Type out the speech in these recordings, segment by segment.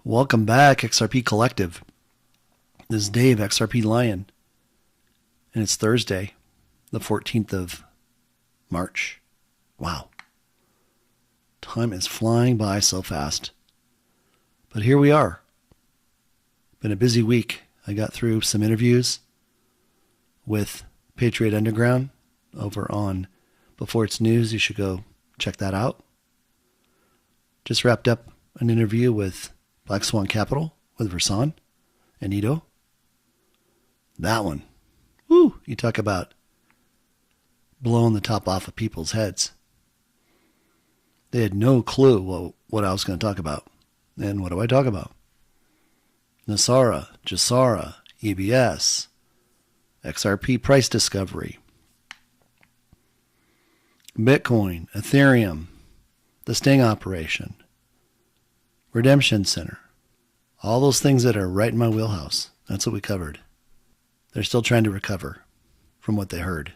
Welcome back, XRP Collective. This is Dave, XRPLion, and it's Thursday, the 14th of March. Wow. Time is flying by so fast. But here we are. Been a busy week. I got through some interviews with Patriot Underground over on Before It's News. You should go check that out. Just wrapped up an interview with Black Swan Capital with Versan and Ito. That one. Woo! You talk about blowing the top off of people's heads. They had no clue what I was going to talk about. And what do I talk about? NESARA, GESARA, EBS, XRP price discovery, Bitcoin, Ethereum, the Sting operation, Redemption Center, all those things that are right in my wheelhouse. That's what we covered. They're still trying to recover from what they heard.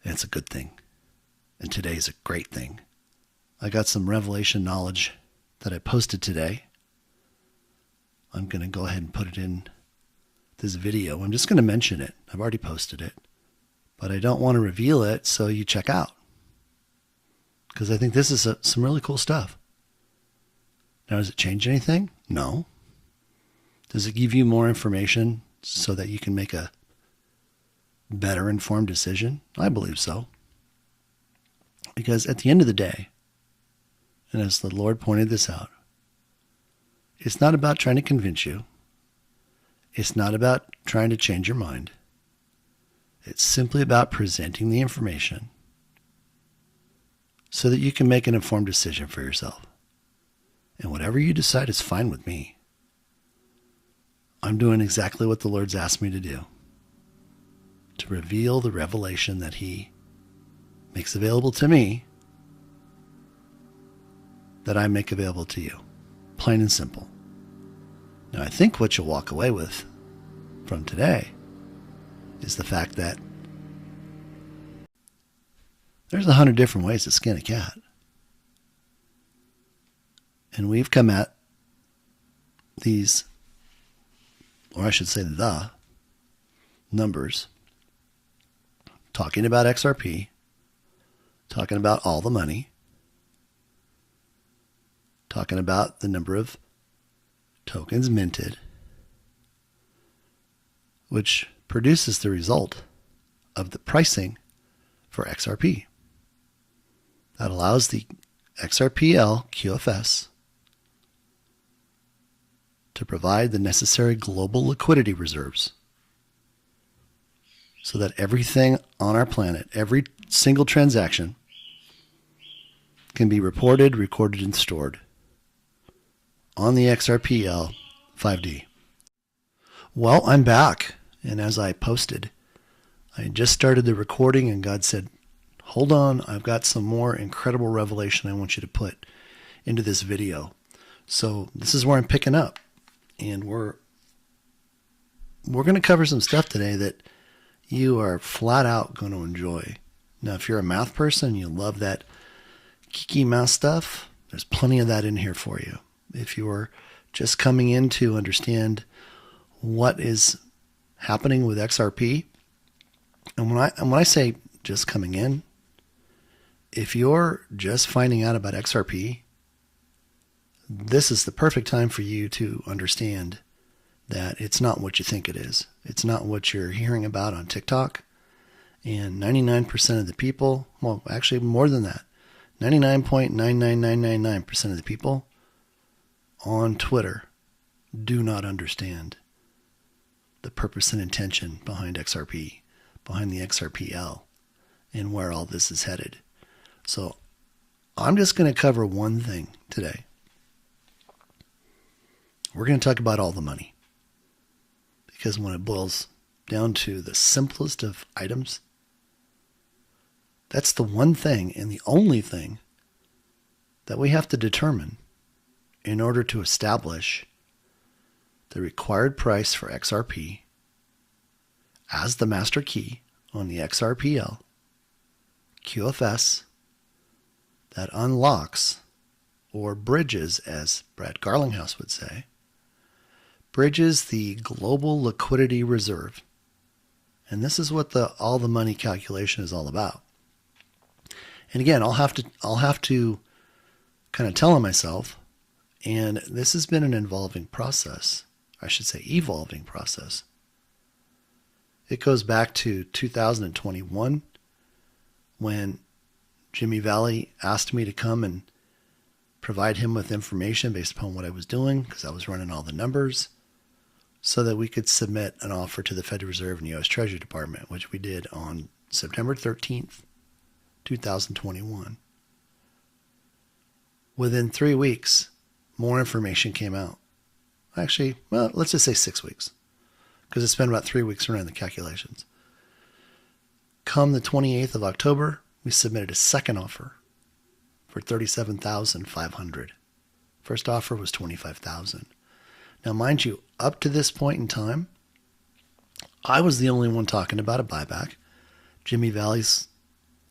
And it's a good thing. And today's a great thing. I got some revelation knowledge that I posted today. I'm going to go ahead and put it in this video. I'm just going to mention it. I've already posted it. But I don't want to reveal it, so you check out. Because I think this is some really cool stuff. Now, does it change anything? No. Does it give you more information so that you can make a better informed decision? I believe so. Because at the end of the day, and as the Lord pointed this out, it's not about trying to convince you. It's not about trying to change your mind. It's simply about presenting the information so that you can make an informed decision for yourself. And whatever you decide is fine with me. I'm doing exactly what the Lord's asked me to do. To reveal the revelation that He makes available to me, that I make available to you. Plain and simple. Now, I think what you'll walk away with from today is the fact that there's 100 different ways to skin a cat. And we've come at these, or I should say the numbers, talking about XRP, talking about all the money, talking about the number of tokens minted, which produces the result of the pricing for XRP. That allows the XRPL QFS to provide the necessary global liquidity reserves so that everything on our planet, every single transaction, can be reported, recorded, and stored on the XRPL 5D. Well, I'm back, and as I posted, I just started the recording, and God said, hold on, I've got some more incredible revelation I want you to put into this video. So this is where I'm picking up, and we're going to cover some stuff today that you are flat out going to enjoy. Now, if you're a math person, you love that geeky math stuff, there's plenty of that in here for you. If you're just coming in to understand what is happening with XRP, and when I say just coming in, if you're just finding out about XRP, this is the perfect time for you to understand that it's not what you think it is. It's not what you're hearing about on TikTok. And 99% of the people, well, actually more than that, 99.99999% of the people on Twitter do not understand the purpose and intention behind XRP, behind the XRPL, and where all this is headed. So I'm just going to cover one thing today. We're going to talk about all the money. Because when it boils down to the simplest of items, that's the one thing and the only thing that we have to determine in order to establish the required price for XRP as the master key on the XRPL QFS that unlocks or bridges, as Brad Garlinghouse would say, bridges the global liquidity reserve. And this is what all the money calculation is all about. And again, I'll have to kind of tell on myself, and this has been an evolving process. It goes back to 2021 when Jimmy Valley asked me to come and provide him with information based upon what I was doing, because I was running all the numbers, so that we could submit an offer to the Federal Reserve and U.S. Treasury Department, which we did on September 13th, 2021. Within 3 weeks, more information came out. Actually, well, let's just say 6 weeks, because it's been about 3 weeks running the calculations. Come the 28th of October, we submitted a second offer for $37,500. First offer was $25,000. Now, mind you, up to this point in time, I was the only one talking about a buyback. Jimmy Valley's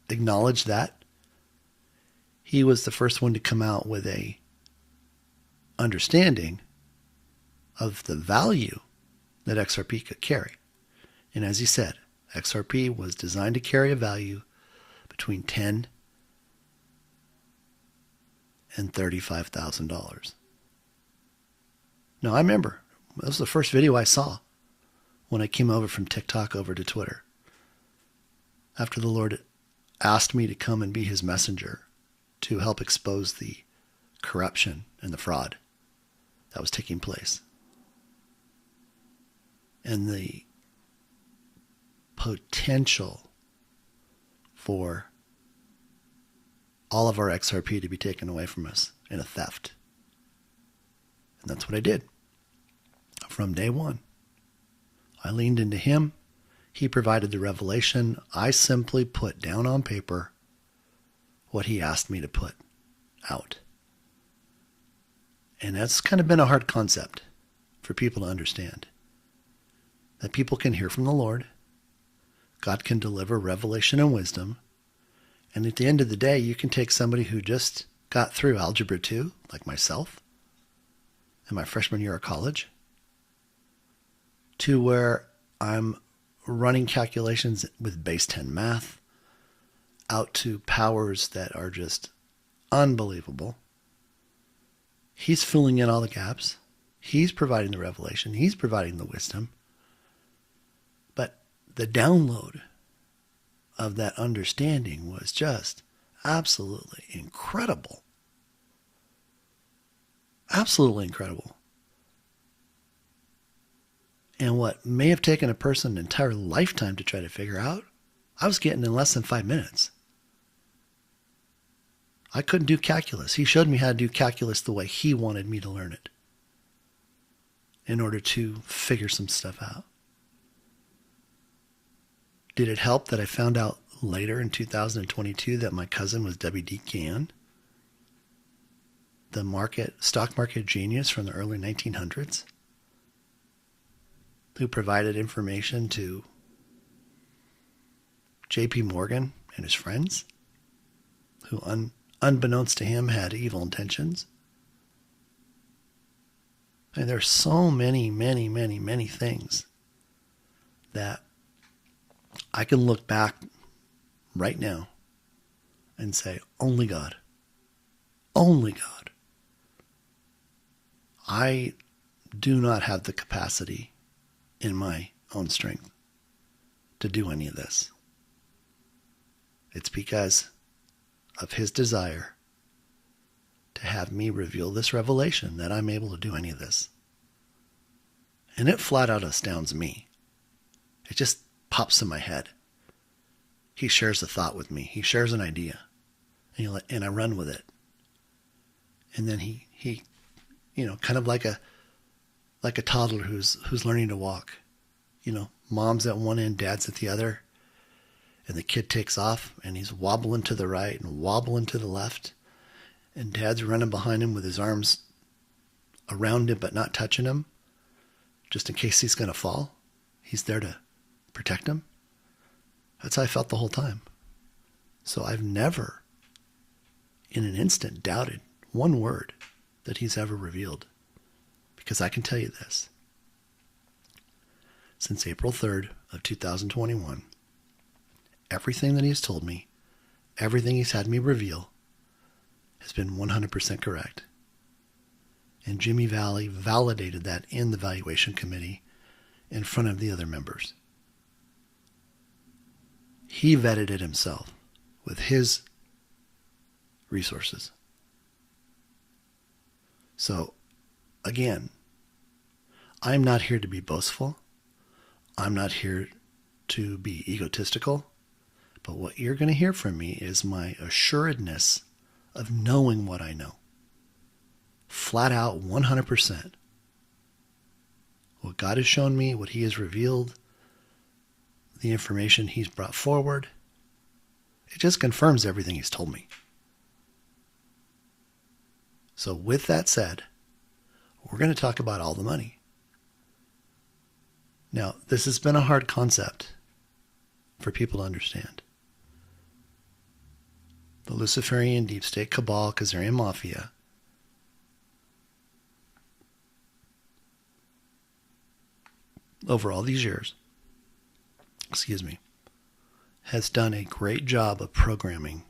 acknowledged that. He was the first one to come out with a understanding of the value that XRP could carry. And as he said, XRP was designed to carry a value between $10,000 and $35,000. Now, I remember, that was the first video I saw when I came over from TikTok over to Twitter, after the Lord asked me to come and be his messenger to help expose the corruption and the fraud that was taking place, and the potential for all of our XRP to be taken away from us in a theft. And that's what I did. From day one, I leaned into him. He provided the revelation. I simply put down on paper what he asked me to put out. And that's kind of been a hard concept for people to understand. That people can hear from the Lord. God can deliver revelation and wisdom. And at the end of the day, you can take somebody who just got through Algebra 2, like myself, in my freshman year of college, to where I'm running calculations with base 10 math out to powers that are just unbelievable. He's filling in all the gaps. He's providing the revelation. He's providing the wisdom. But the download of that understanding was just absolutely incredible. Absolutely incredible. And what may have taken a person an entire lifetime to try to figure out, I was getting in less than 5 minutes. I couldn't do calculus. He showed me how to do calculus the way he wanted me to learn it in order to figure some stuff out. Did it help that I found out later in 2022 that my cousin was W.D. Gann, the stock market genius from the early 1900s, who provided information to J.P. Morgan and his friends, who unbeknownst to him had evil intentions? And there's so many, many, many, many things that I can look back right now and say, only God. Only God. I do not have the capacity in my own strength to do any of this. It's because of his desire to have me reveal this revelation that I'm able to do any of this. And it flat out astounds me. It just pops in my head. He shares a thought with me. He shares an idea. And I run with it. And then he kind of like a toddler who's learning to walk. Mom's at one end, dad's at the other. And the kid takes off and he's wobbling to the right and wobbling to the left. And dad's running behind him with his arms around him but not touching him, just in case he's going to fall. He's there to protect him. That's how I felt the whole time. So I've never in an instant doubted one word that he's ever revealed. Because I can tell you this. Since April 3rd of 2021, everything that he's told me, everything he's had me reveal, has been 100% correct. And Jimmy Valley validated that in the valuation committee in front of the other members. He vetted it himself with his resources. So, again, I'm not here to be boastful. I'm not here to be egotistical. But what you're going to hear from me is my assuredness of knowing what I know. Flat out, 100%. What God has shown me, what he has revealed, the information he's brought forward, it just confirms everything he's told me. So with that said, we're going to talk about all the money. Now, this has been a hard concept for people to understand. The Luciferian Deep State Cabal, Khazarian Mafia, over all these years, has done a great job of programming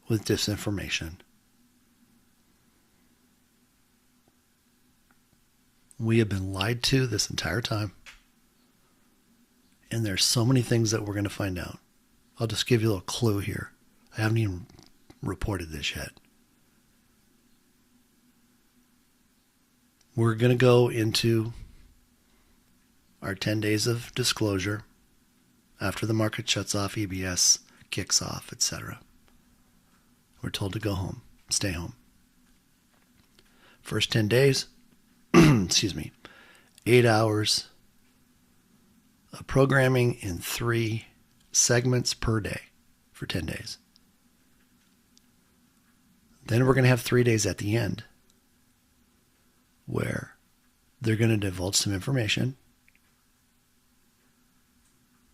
with disinformation. We have been lied to this entire time. And there's so many things that we're going to find out. I'll just give you a little clue here. I haven't even reported this yet. We're going to go into our 10 days of disclosure after the market shuts off, EBS kicks off, etc. We're told to go home, stay home. First 10 days, 8 hours of programming in 3 segments per day for 10 days. Then we're going to have 3 days at the end where they're going to divulge some information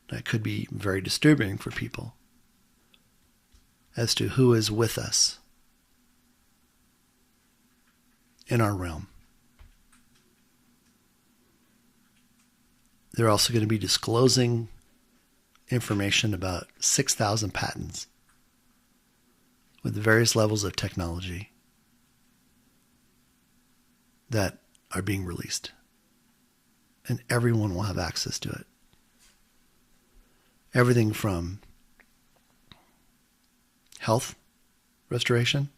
that could be very disturbing for people as to who is with us in our realm. They're also going to be disclosing information about 6,000 patents with various levels of technology that are being released. And everyone will have access to it. Everything from health restoration,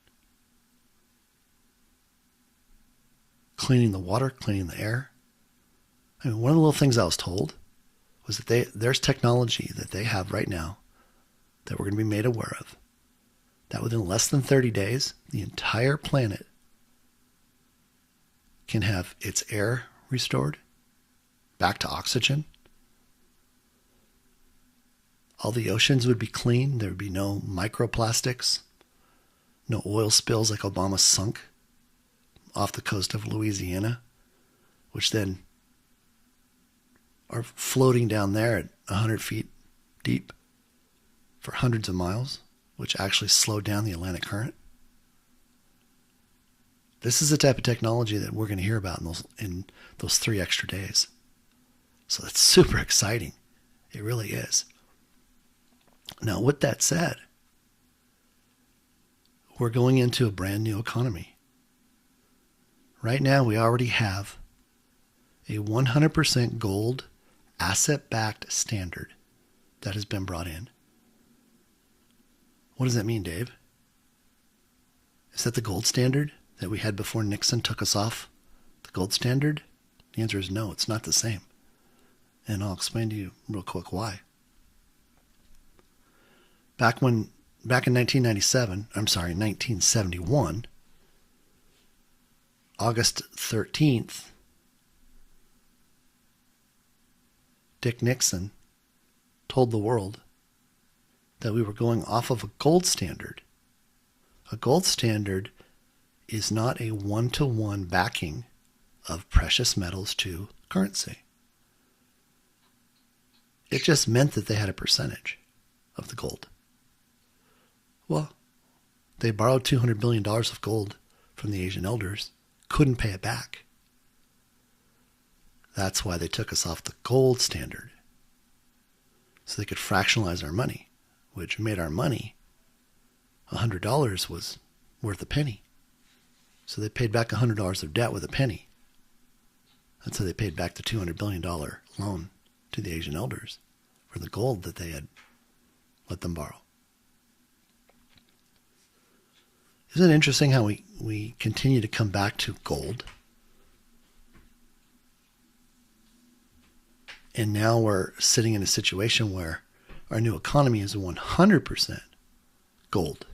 cleaning the water, cleaning the air. I mean, one of the little things I was told was that there's technology that they have right now that we're going to be made aware of, that within less than 30 days, the entire planet can have its air restored back to oxygen. All the oceans would be clean. There would be no microplastics, no oil spills like Obama sunk off the coast of Louisiana, which then are floating down there at 100 feet deep for hundreds of miles, which actually slowed down the Atlantic current. This is the type of technology that we're going to hear about in those 3 extra days. So that's super exciting. It really is. Now, with that said, we're going into a brand new economy. Right now, we already have a 100% gold asset-backed standard that has been brought in. What does that mean, Dave? Is that the gold standard that we had before Nixon took us off the gold standard? The answer is no, it's not the same. And I'll explain to you real quick why. Back in 1971, August 13th, Dick Nixon told the world that we were going off of a gold standard. A gold standard is not a one-to-one backing of precious metals to currency. It just meant that they had a percentage of the gold. Well, they borrowed $200 billion of gold from the Asian elders, couldn't pay it back. That's why they took us off the gold standard, so they could fractionalize our money, which made our money, $100 was worth a penny. So they paid back $100 of debt with a penny. That's how they paid back the $200 billion loan to the Asian elders for the gold that they had let them borrow. Isn't it interesting how we continue to come back to gold? And now we're sitting in a situation where our new economy is a 100% gold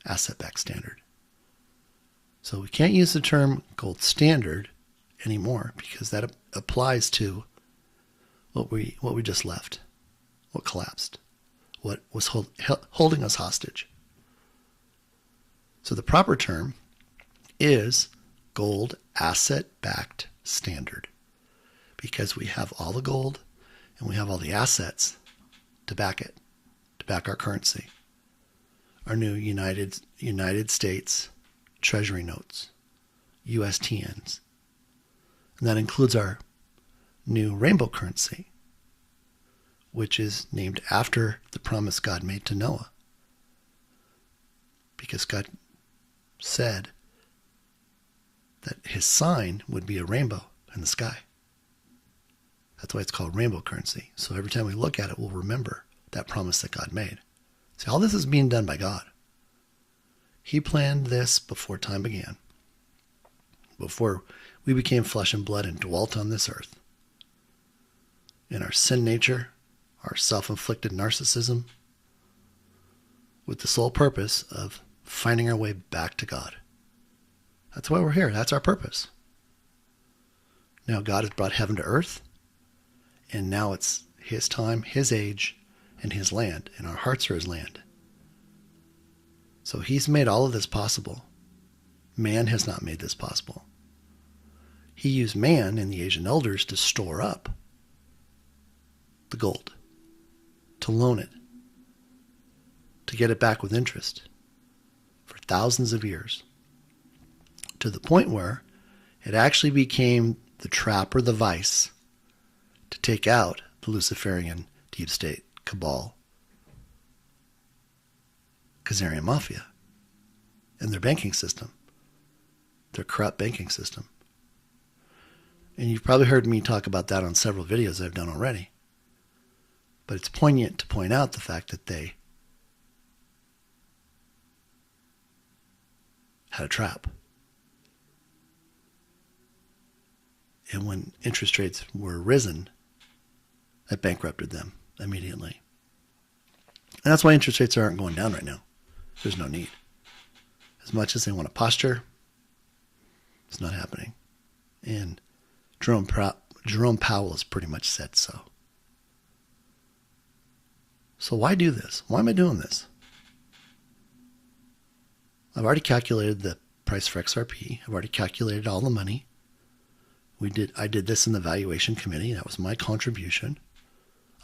asset-backed standard. So we can't use the term gold standard anymore because that applies to what we just left, what collapsed, what was holding us hostage. So the proper term is gold asset-backed standard, because we have all the gold and we have all the assets to back it, to back our currency. Our new United States Treasury notes, USTNs. And that includes our new rainbow currency, which is named after the promise God made to Noah. Because God said that his sign would be a rainbow in the sky. That's why it's called rainbow currency. So every time we look at it, we'll remember that promise that God made. See, all this is being done by God. He planned this before time began, before we became flesh and blood and dwelt on this earth. In our sin nature, our self-inflicted narcissism, with the sole purpose of finding our way back to God. That's why we're here. That's our purpose. Now God has brought heaven to earth, and now it's his time, his age, and his land, and our hearts are his land. So he's made all of this possible. Man has not made this possible. He used man and the Asian elders to store up the gold, to loan it, to get it back with interest for thousands of years, to the point where it actually became the trap or the vice to take out the Luciferian deep state cabal, Khazarian mafia, and their banking system, their corrupt banking system. And you've probably heard me talk about that on several videos I've done already. But it's poignant to point out the fact that they had a trap. And when interest rates were risen, that bankrupted them immediately. And that's why interest rates aren't going down right now. There's no need. As much as they want to posture, it's not happening. And Jerome Powell has pretty much said so. So why do this? Why am I doing this? I've already calculated the price for XRP. I've already calculated all the money. I did this in the valuation committee. That was my contribution.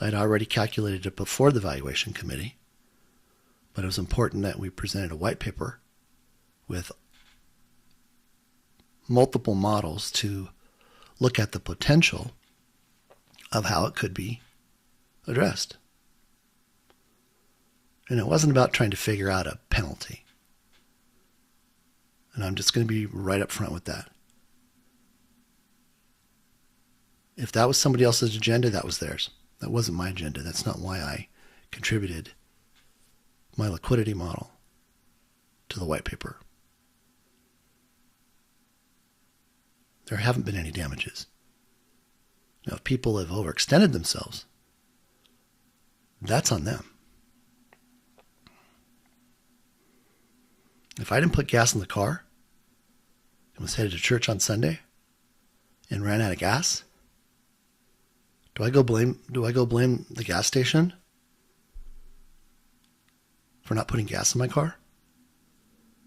I had already calculated it before the valuation committee. But it was important that we presented a white paper with multiple models to look at the potential of how it could be addressed. And it wasn't about trying to figure out a penalty. And I'm just going to be right up front with that. If that was somebody else's agenda, that was theirs. That wasn't my agenda. That's not why I contributed my liquidity model to the white paper. There haven't been any damages. Now, if people have overextended themselves, that's on them. If I didn't put gas in the car and was headed to church on Sunday and ran out of gas, do I go blame the gas station for not putting gas in my car?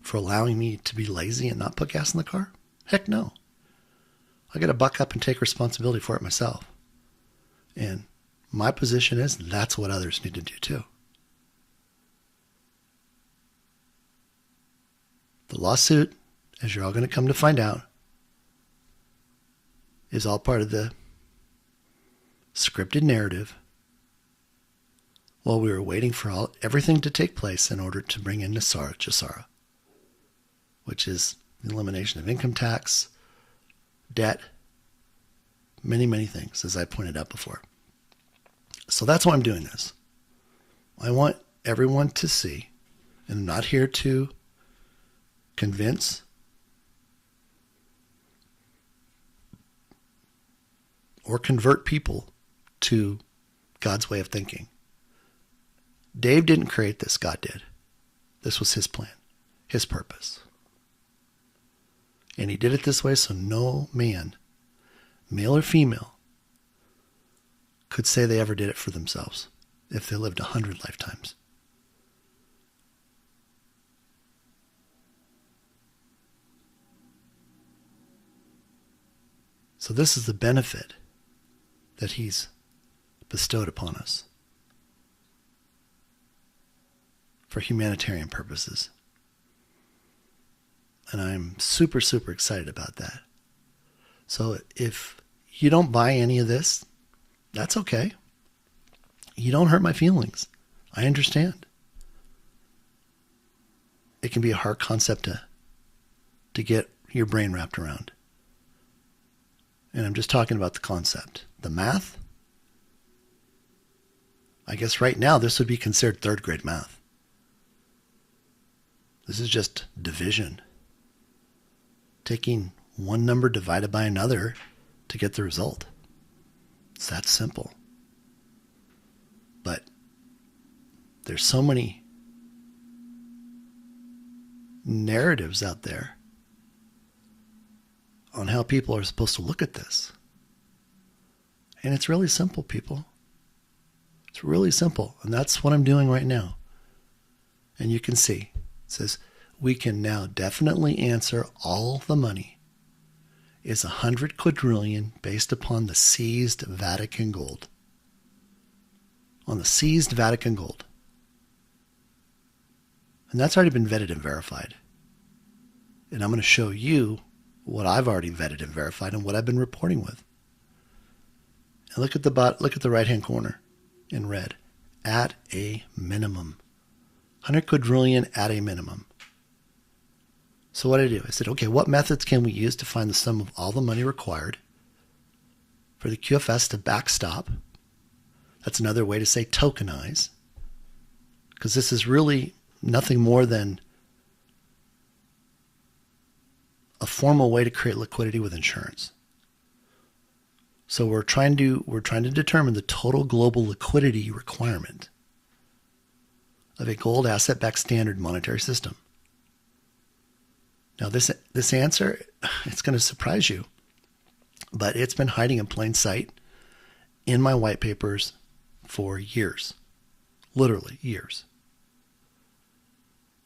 For allowing me to be lazy and not put gas in the car? Heck no. I got to buck up and take responsibility for it myself. And my position is that's what others need to do too. The lawsuit, as you're all going to come to find out, is all part of the scripted narrative while we were waiting for everything to take place in order to bring in NESARA, GESARA, which is the elimination of income tax, debt, many, many things, as I pointed out before. So that's why I'm doing this. I want everyone to see, and I'm not here to convince or convert people to God's way of thinking. Dave didn't create this, God did. This was his plan, his purpose. And he did it this way so no man, male or female, could say they ever did it for themselves if they lived 100 lifetimes. So this is the benefit that he's bestowed upon us for humanitarian purposes. And I'm super, super excited about that. So if you don't buy any of this, that's okay. You don't hurt my feelings. I understand. It can be a hard concept to get your brain wrapped around. And I'm just talking about the concept. The math, I guess right now this would be considered third grade math. This is just division. Taking one number divided by another to get the result. It's that simple. But there's so many narratives out there on how people are supposed to look at this. And it's really simple, people. It's really simple. And that's what I'm doing right now. And you can see, it says, we can now definitely answer all the money is 100 quadrillion based upon the seized Vatican gold. On the seized Vatican gold. And that's already been vetted and verified. And I'm going to show you what I've already vetted and verified and what I've been reporting with. And look at the right-hand corner in red. At a minimum. 100 quadrillion at a minimum. So what did I do? I said, okay, what methods can we use to find the sum of all the money required for the QFS to backstop? That's another way to say tokenize. Because this is really nothing more than a formal way to create liquidity with insurance. So we're trying to determine the total global liquidity requirement of a gold asset-backed standard monetary system. Now this answer, it's going to surprise you, but it's been hiding in plain sight in my white papers for years, literally years.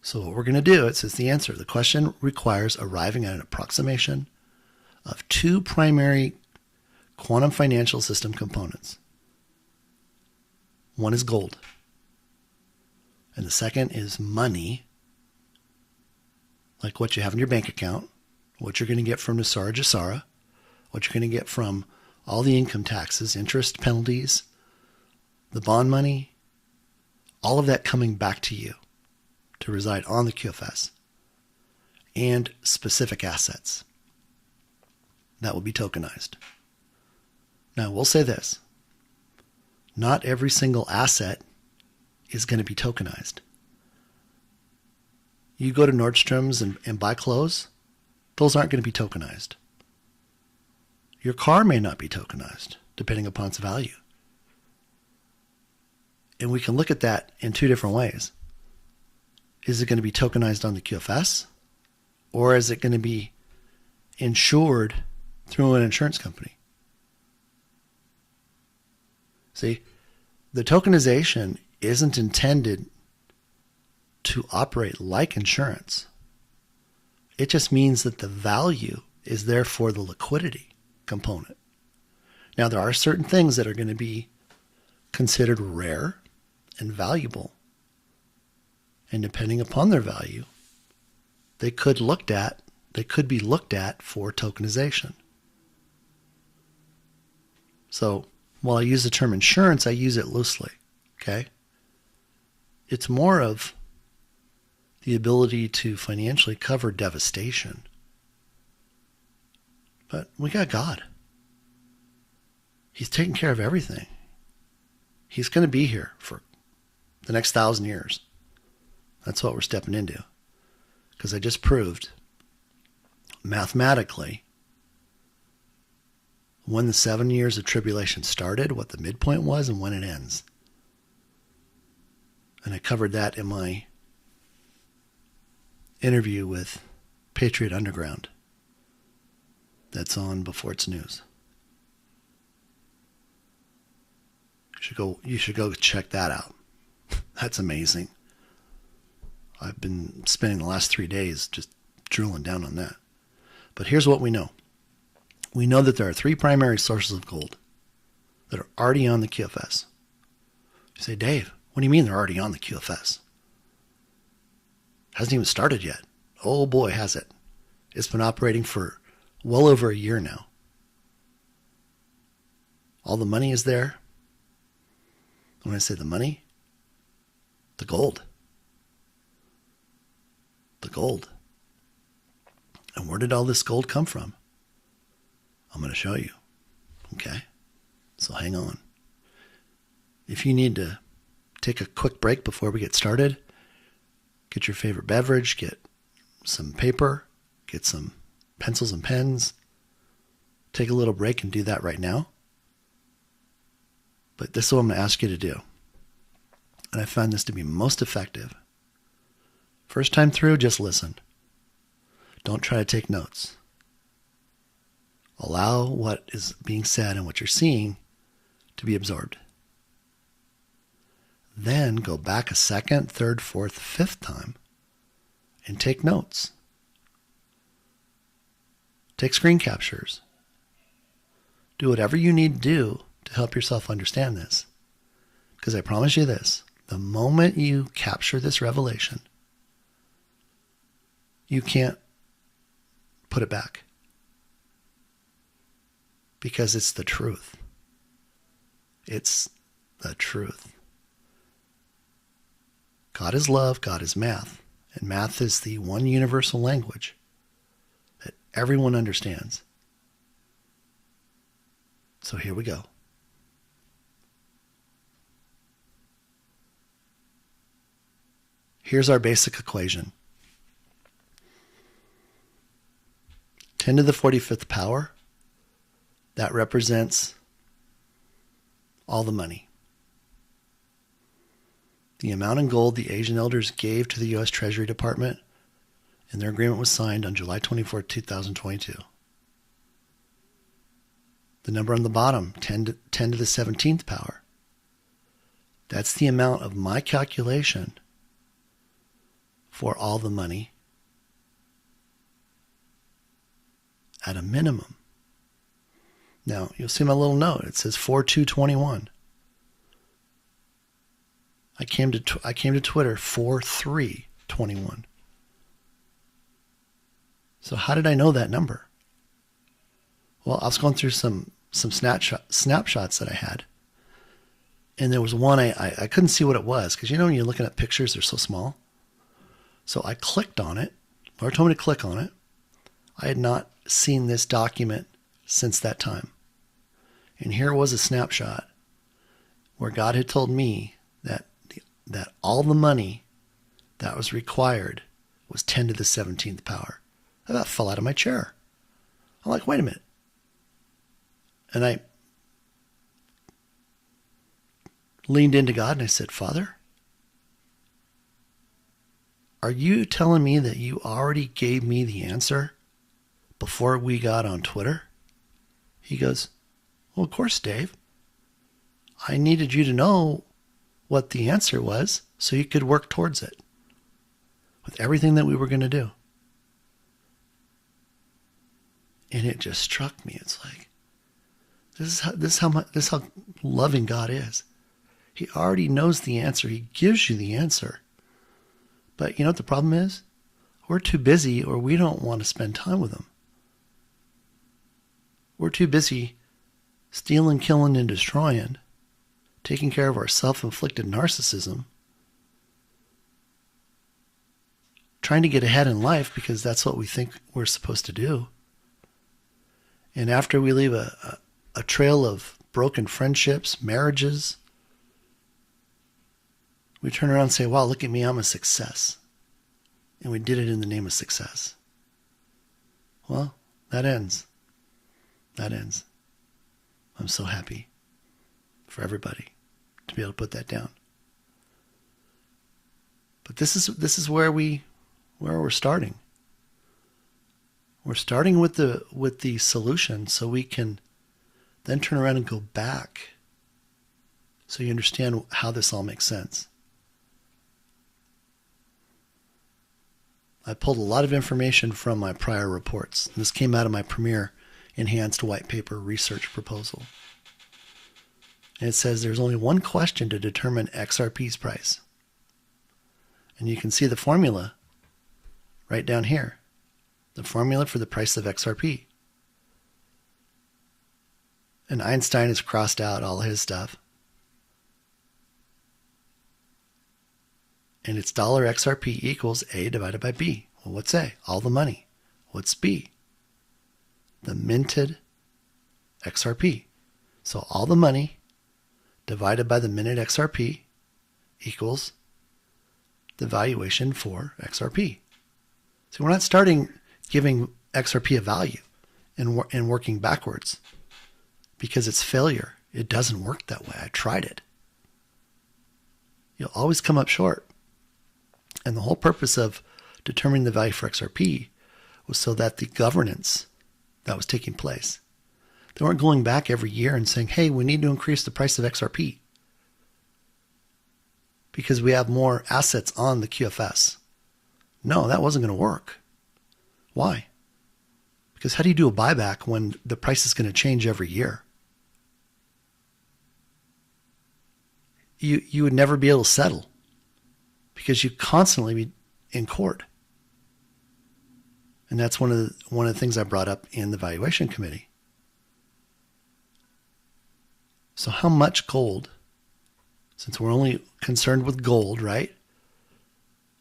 So what we're going to do, it says the answer. The question requires arriving at an approximation of two primary quantum financial system components. One is gold, and the second is money, like what you have in your bank account, what you're going to get from NESARA, GESARA, what you're going to get from all the income taxes, interest, penalties, the bond money, all of that coming back to you to reside on the QFS, and specific assets that will be tokenized. Now, we'll say this. Not every single asset is going to be tokenized. You go to Nordstrom's and buy clothes, those aren't going to be tokenized. Your car may not be tokenized, depending upon its value. And we can look at that in two different ways. Is it going to be tokenized on the QFS? Or is it going to be insured through an insurance company? See, the tokenization isn't intended to operate like insurance. It just means that the value is there for the liquidity component. Now, there are certain things that are going to be considered rare and valuable. And depending upon their value, they could be looked at for tokenization. So while I use the term insurance, I use it loosely. Okay? It's more of the ability to financially cover devastation. But we got God. He's taking care of everything. He's going to be here for the next 1,000 years. That's what we're stepping into. Because I just proved mathematically when the 7 years of tribulation started, what the midpoint was, and when it ends. And I covered that in my interview with Patriot Underground. That's on before it's news. You should go check that out. That's amazing. I've been spending the last 3 days just drilling down on that. But here's what we know. We know that there are 3 primary sources of gold that are already on the QFS. You say, Dave, what do you mean they're already on the QFS? Hasn't even started yet. Oh boy, has it. It's been operating for well over a year now. All the money is there. When I say the money, the gold. The gold. And where did all this gold come from? I'm going to show you. Okay? So hang on. If you need to take a quick break before we get started, get your favorite beverage, get some paper, get some pencils and pens, take a little break and do that right now. But this is what I'm going to ask you to do. And I found this to be most effective. First time through, just listen. Don't try to take notes. Allow what is being said and what you're seeing to be absorbed. Then go back a second, third, fourth, fifth time and take notes. Take screen captures. Do whatever you need to do to help yourself understand this. Because I promise you this, the moment you capture this revelation, you can't put it back. Because it's the truth. It's the truth. God is love, God is math. And math is the one universal language that everyone understands. So here we go. Here's our basic equation. 10 to the 45th power, that represents all the money. The amount in gold the Asian elders gave to the U.S. Treasury Department, and their agreement was signed on July 24, 2022. The number on the bottom, 10 to the 17th power. That's the amount of my calculation for all the money at a minimum. Now, you'll see my little note. It says 4221. I came to Twitter 4321. So how did I know that number? Well, I was going through some snapshots that I had. And there was one I couldn't see what it was. Because when you're looking at pictures, they're so small. So I clicked on it. Lord told me to click on it. I had not seen this document since that time. And here was a snapshot where God had told me that all the money that was required was 10 to the 17th power. I about fell out of my chair. I'm like, wait a minute. And I leaned into God and I said, Father, are you telling me that you already gave me the answer before we got on Twitter? He goes, well, of course, Dave. I needed you to know what the answer was so you could work towards it with everything that we were going to do. And it just struck me. It's like, this is how loving God is. He already knows the answer. He gives you the answer. But you know what the problem is? we're too busy or we don't want to spend time with them. We're too busy stealing, killing, and destroying, taking care of our self-inflicted narcissism, trying to get ahead in life because that's what we think we're supposed to do. And after we leave a trail of broken friendships, marriages, we turn around and say, wow, look at me, I'm a success. And we did it in the name of success. Well, that ends. That ends. I'm so happy for everybody to be able to put that down. But this is where we're starting. We're starting with the solution so we can then turn around and go back so you understand how this all makes sense. I pulled a lot of information from my prior reports. This came out of my premier enhanced white paper research proposal. And it says there's only one question to determine XRP's price. And you can see the formula right down here. The formula for the price of XRP. And Einstein has crossed out all his stuff. And it's $XRP equals A divided by B. Well, what's A? All the money. What's B? The minted XRP. So all the money divided by the minted XRP equals the valuation for XRP. So we're not starting giving XRP a value and working backwards because it's failure. It doesn't work that way. I tried it. You'll always come up short. And the whole purpose of determining the value for XRP was so that the governance that was taking place, they weren't going back every year and saying, hey, we need to increase the price of XRP because we have more assets on the QFS. No, that wasn't going to work. Why? Because how do you do a buyback when the price is going to change every year? You would never be able to settle because you constantly be in court. And that's one of the things I brought up in the valuation committee. So how much gold, since we're only concerned with gold, right?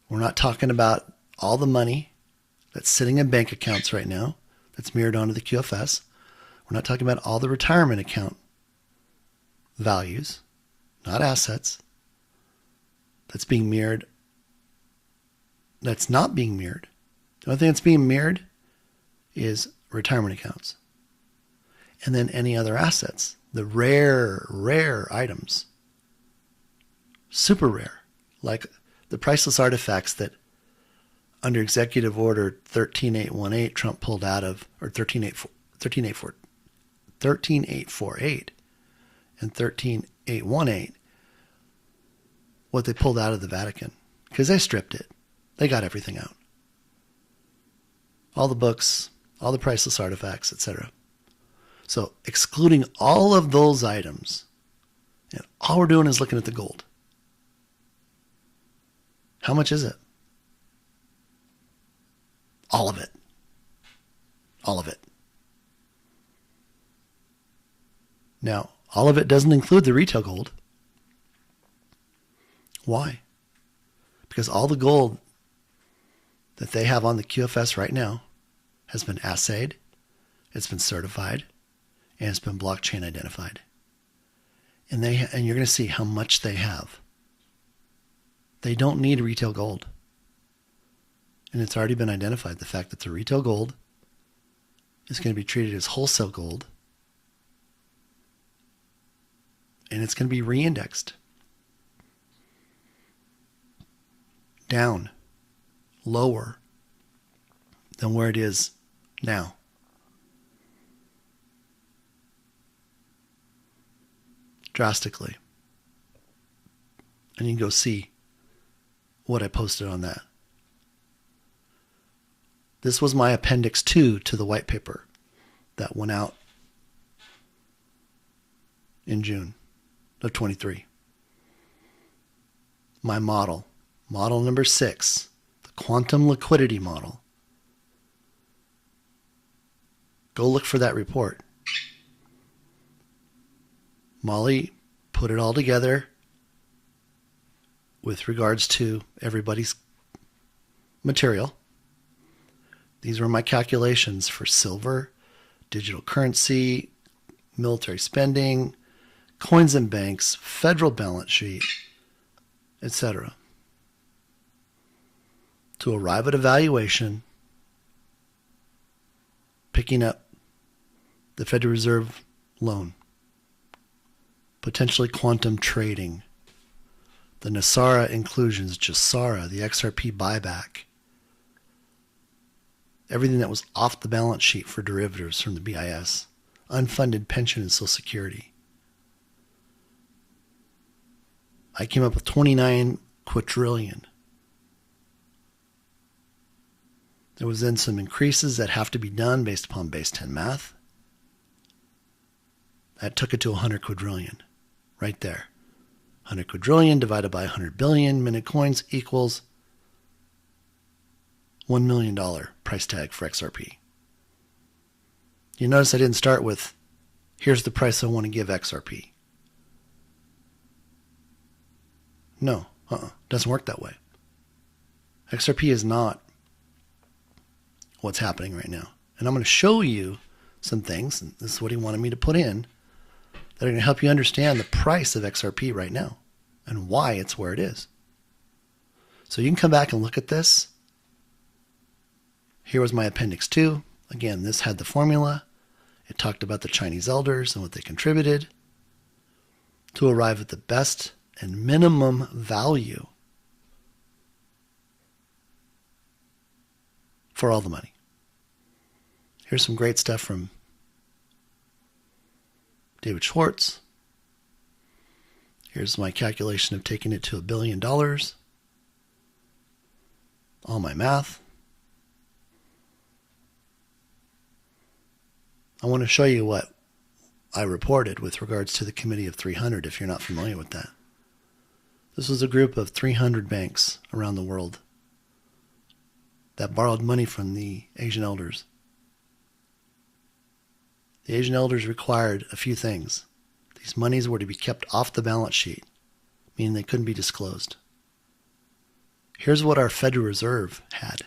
We're not talking about all the money that's sitting in bank accounts right now that's mirrored onto the QFS. We're not talking about all the retirement account values, not assets, that's being mirrored, that's not being mirrored. The only thing that's being mirrored is retirement accounts. And then any other assets, the rare items, super rare, like the priceless artifacts that under Executive Order 13818 Trump pulled out of, or 13848 and 13818, what they pulled out of the Vatican, because they stripped it. They got everything out. All the books, all the priceless artifacts, etc. So excluding all of those items, and all we're doing is looking at the gold. How much is it? All of it. All of it. Now, all of it doesn't include the retail gold. Why? Because all the gold that they have on the QFS right now has been assayed, it's been certified, and it's been blockchain identified. And you're going to see how much they have. They don't need retail gold. And it's already been identified, the fact that the retail gold is going to be treated as wholesale gold, and it's going to be re-indexed down, lower than where it is now. Drastically. And you can go see what I posted on that. This was my appendix 2 to the white paper that went out in June of 23. My model number 6, the quantum liquidity model. Go look for that report. Molly put it all together with regards to everybody's material. These were my calculations for silver, digital currency, military spending, coins and banks, federal balance sheet, etc. To arrive at a valuation, picking up the Federal Reserve loan, potentially quantum trading, the NESARA inclusions, GESARA, the XRP buyback, everything that was off the balance sheet for derivatives from the BIS, unfunded pension and Social Security. I came up with 29 quadrillion. There was then some increases that have to be done based upon base 10 math. That took it to 100 quadrillion, right there. 100 quadrillion divided by 100 billion minute coins equals $1 million price tag for XRP. You notice I didn't start with, here's the price I want to give XRP. No, doesn't work that way. XRP is not what's happening right now. And I'm going to show you some things, and this is what he wanted me to put in, that are going to help you understand the price of XRP right now and why it's where it is. So you can come back and look at this. Here was my Appendix 2. Again, this had the formula. It talked about the Chinese elders and what they contributed to arrive at the best and minimum value for all the money. Here's some great stuff from David Schwartz. Here's my calculation of taking it to $1 billion. All my math. I want to show you what I reported with regards to the Committee of 300, if you're not familiar with that. This was a group of 300 banks around the world that borrowed money from the Asian elders. The Asian elders required a few things. These monies were to be kept off the balance sheet, meaning they couldn't be disclosed. Here's what our Federal Reserve had.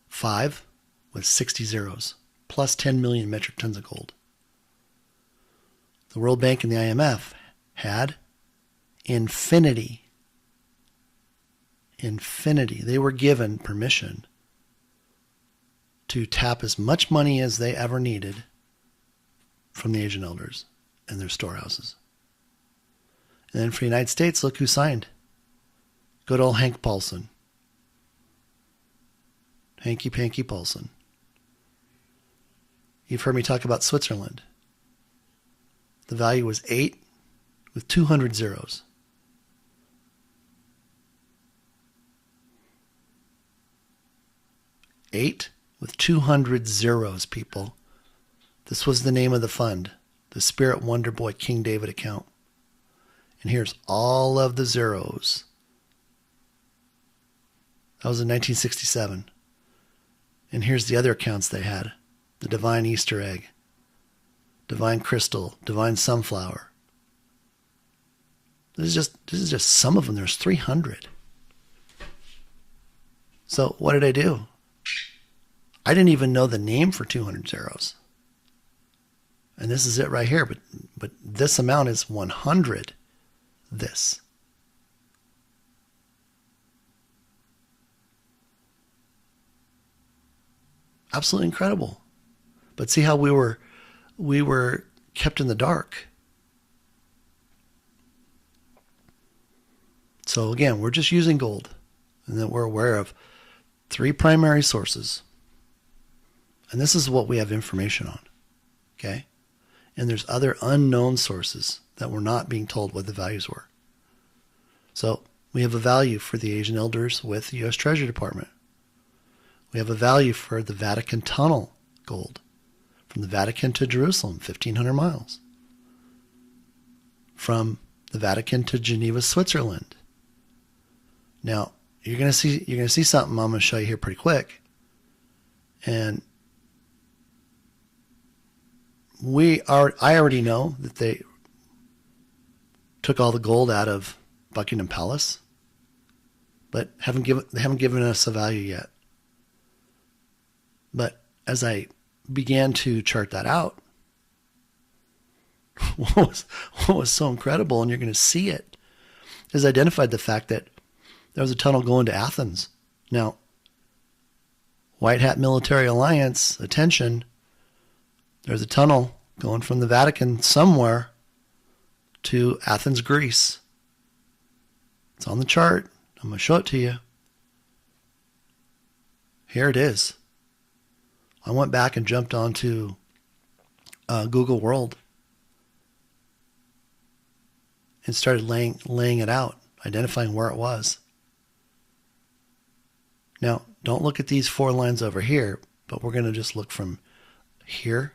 5 with 60 zeros, plus 10 million metric tons of gold. The World Bank and the IMF had infinity. Infinity. They were given permission to tap as much money as they ever needed from the Asian elders and their storehouses. And then for the United States, look who signed. Good old Hank Paulson. Hanky Panky Paulson. You've heard me talk about Switzerland. The value was 8 with 200 zeros. 8 with 200 zeros, people. This was the name of the fund, the Spirit Wonder Boy King David account. And here's all of the zeros. That was in 1967. And here's the other accounts they had. The Divine Easter Egg, Divine Crystal, Divine Sunflower. This is just some of them. There's 300. So what did I do? I didn't even know the name for 200 zeros. And this is it right here. But this amount is 100 this. Absolutely incredible. But see how we were kept in the dark. So again, we're just using gold. And then we're aware of 3 primary sources. And this is what we have information on. Okay? And there's other unknown sources that we're not being told what the values were. So we have a value for the Asian elders with the U.S. Treasury Department. We have a value for the Vatican Tunnel gold. From the Vatican to Jerusalem, 1,500 miles. From the Vatican to Geneva, Switzerland. Now, you're gonna see something I'm gonna show you here pretty quick. And I already know that they took all the gold out of Buckingham Palace, but they haven't given us a value yet. But as I began to chart that out, what was so incredible, and you're going to see it, is identified the fact that there was a tunnel going to Athens. Now, White Hat Military Alliance, attention, there's a tunnel going from the Vatican somewhere to Athens, Greece. It's on the chart. I'm going to show it to you. Here it is. I went back and jumped onto Google World and started laying it out, identifying where it was. Now, don't look at these 4 lines over here, but we're going to just look from here.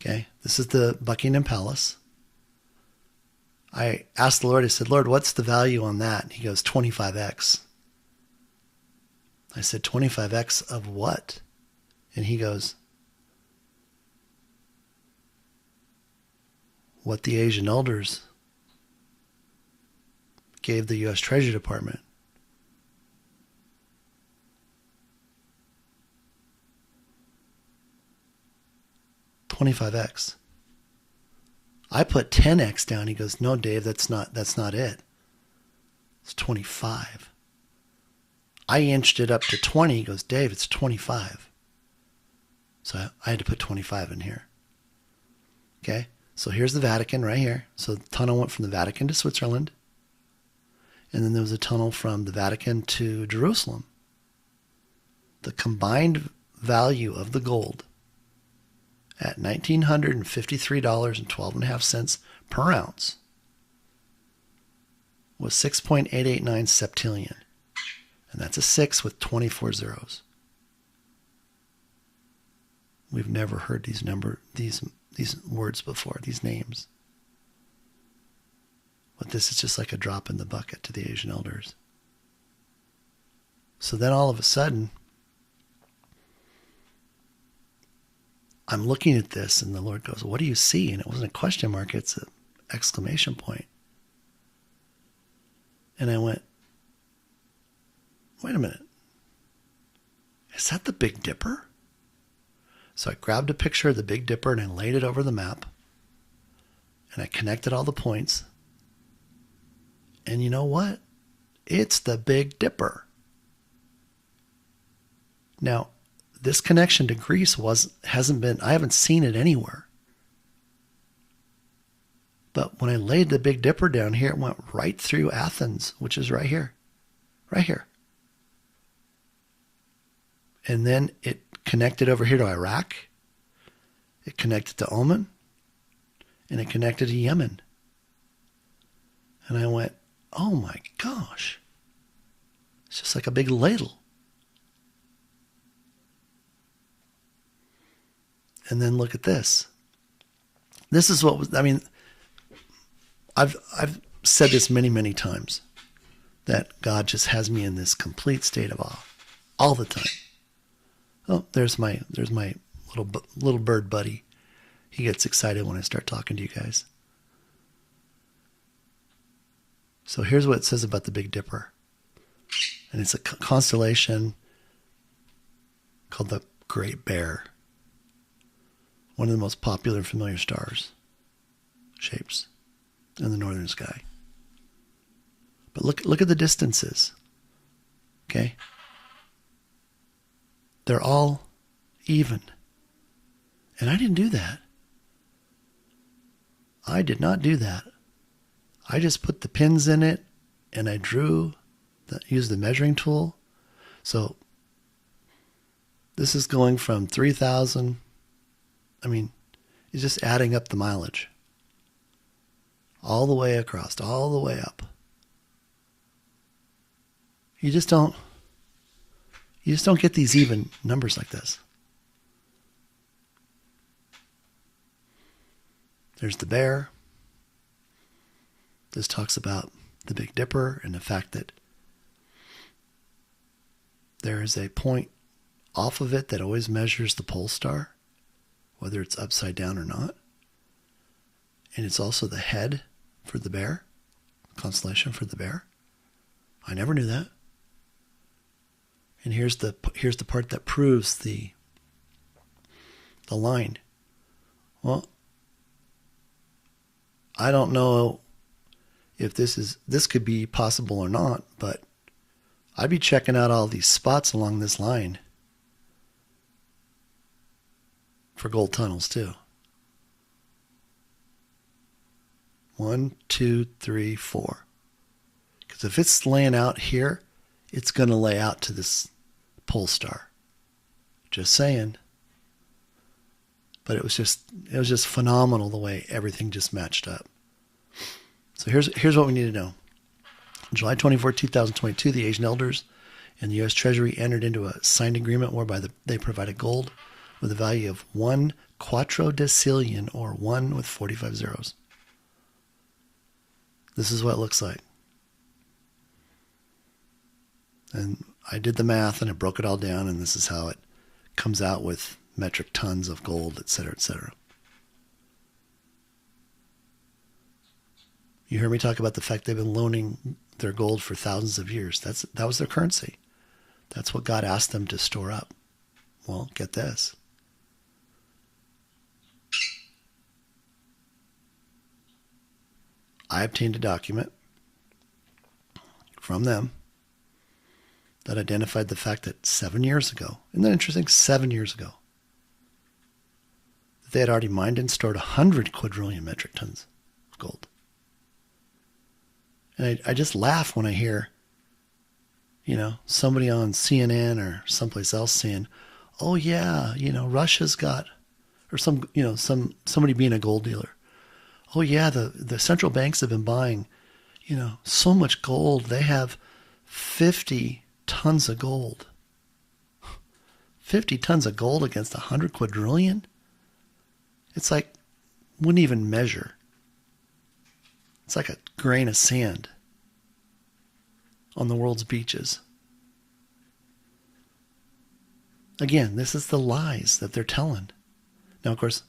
Okay, this is the Buckingham Palace. I asked the Lord, I said, Lord, what's the value on that? And he goes, 25x. I said, 25x of what? And he goes, what the Asian elders gave the U.S. Treasury Department. $25x. I put 10x down. He goes, no, Dave, that's not it. It's 25. I inched it up to 20. He goes, Dave, it's 25. So I had to put 25 in here. Okay, so here's the Vatican right here. So the tunnel went from the Vatican to Switzerland. And then there was a tunnel from the Vatican to Jerusalem. The combined value of the gold at $1,953.12.5 per ounce was 6.889 septillion. And that's a 6 with 24 zeros. We've never heard these words before, these names. But this is just like a drop in the bucket to the Asian elders. So then all of a sudden, I'm looking at this and the Lord goes, what do you see? And it wasn't a question mark, it's an exclamation point. And I went, wait a minute. Is that the Big Dipper? So I grabbed a picture of the Big Dipper and I laid it over the map. And I connected all the points. And you know what? It's the Big Dipper. Now, this connection to Greece hasn't been, I haven't seen it anywhere. But when I laid the Big Dipper down here, it went right through Athens, which is right here. Right here. And then it connected over here to Iraq. It connected to Oman. And it connected to Yemen. And I went, oh my gosh. It's just like a big ladle. And then look at this. This is what was, I mean, I've said this many, many times, that God just has me in this complete state of awe all the time. Oh, there's my little bird buddy. He gets excited when I start talking to you guys. So here's what it says about the Big Dipper. And it's a constellation called the Great Bear. One of the most popular and familiar stars shapes in the northern sky. But look at the distances. Okay? They're all even. And I didn't do that. I did not do that. I just put the pins in it and I used the measuring tool. So this is going from 3,000. I mean, it's just adding up the mileage. All the way across, all the way up. You just don't get these even numbers like this. There's the bear. This talks about the Big Dipper and the fact that there is a point off of it that always measures the pole star, whether it's upside down or not. And it's also the head for the bear, constellation for the bear. I never knew that. And here's the part that proves the line. Well, I don't know if this could be possible or not, but I'd be checking out all these spots along this line for gold tunnels too. 1, 2, 3, 4. Because if it's laying out here, it's going to lay out to this pole star. Just saying. But it was just phenomenal the way everything just matched up. So here's what we need to know. July 24, 2022, the Asian elders and the U.S. Treasury entered into a signed agreement whereby they provided gold with a value of 1 quattrodecillion, or 1 with 45 zeros. This is what it looks like. And I did the math and I broke it all down, and this is how it comes out with metric tons of gold, etc., etc. You heard me talk about the fact they've been loaning their gold for thousands of years. That was their currency. That's what God asked them to store up. Well, get this. I obtained a document from them that identified the fact that 7 years ago, isn't that interesting? 7 years ago, they had already mined and stored 100 quadrillion metric tons of gold. And I just laugh when I hear, somebody on CNN or someplace else saying, "Oh yeah, Russia's got," or somebody being a gold dealer. "Oh yeah, the central banks have been buying, so much gold. They have 50 tons of gold." 50 tons of gold against 100 quadrillion? It's like, wouldn't even measure. It's like a grain of sand on the world's beaches. Again, this is the lies that they're telling. Now, of course,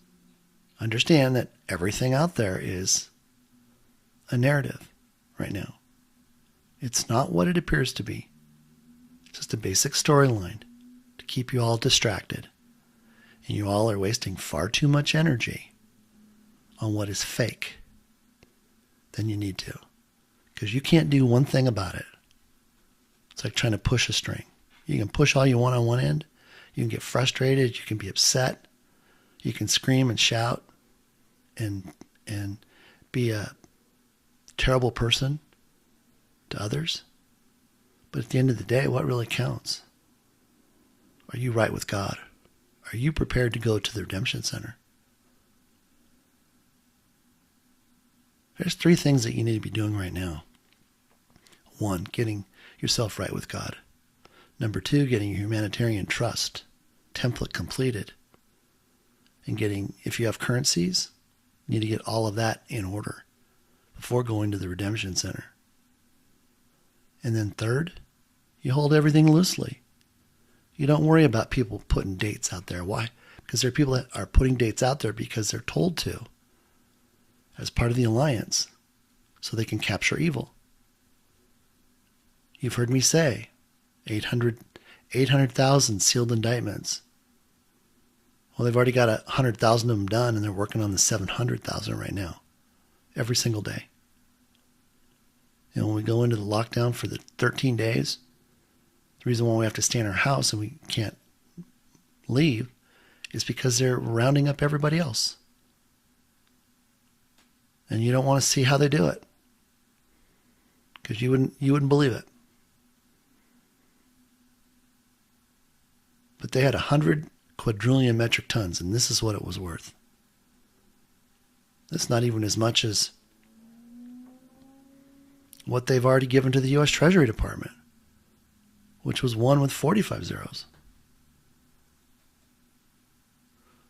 understand that everything out there is a narrative right now. It's not what it appears to be. It's just a basic storyline to keep you all distracted. And you all are wasting far too much energy on what is fake than you need to. Because you can't do one thing about it. It's like trying to push a string. You can push all you want on one end. You can get frustrated. You can be upset. You can scream and shout and be a terrible person to others. But at the end of the day, what really counts? Are you right with God? Are you prepared to go to the Redemption Center? There's 3 things that you need to be doing right now. 1, getting yourself right with God. Number 2, getting your humanitarian trust template completed. And getting, if you have currencies, you need to get all of that in order before going to the Redemption Center. And then 3rd, you hold everything loosely. You don't worry about people putting dates out there. Why? Because there are people that are putting dates out there because they're told to, as part of the alliance, so they can capture evil. You've heard me say 800,000 sealed indictments. Well, they've already got 100,000 of them done, and they're working on the 700,000 right now, every single day. And when we go into the lockdown for the 13 days, the reason why we have to stay in our house and we can't leave is because they're rounding up everybody else. And you don't want to see how they do it, because you wouldn't believe it. But they had 100 quadrillion metric tons, and this is what it was worth. That's not even as much as what they've already given to the U.S. Treasury Department, which was 1 with 45 zeros.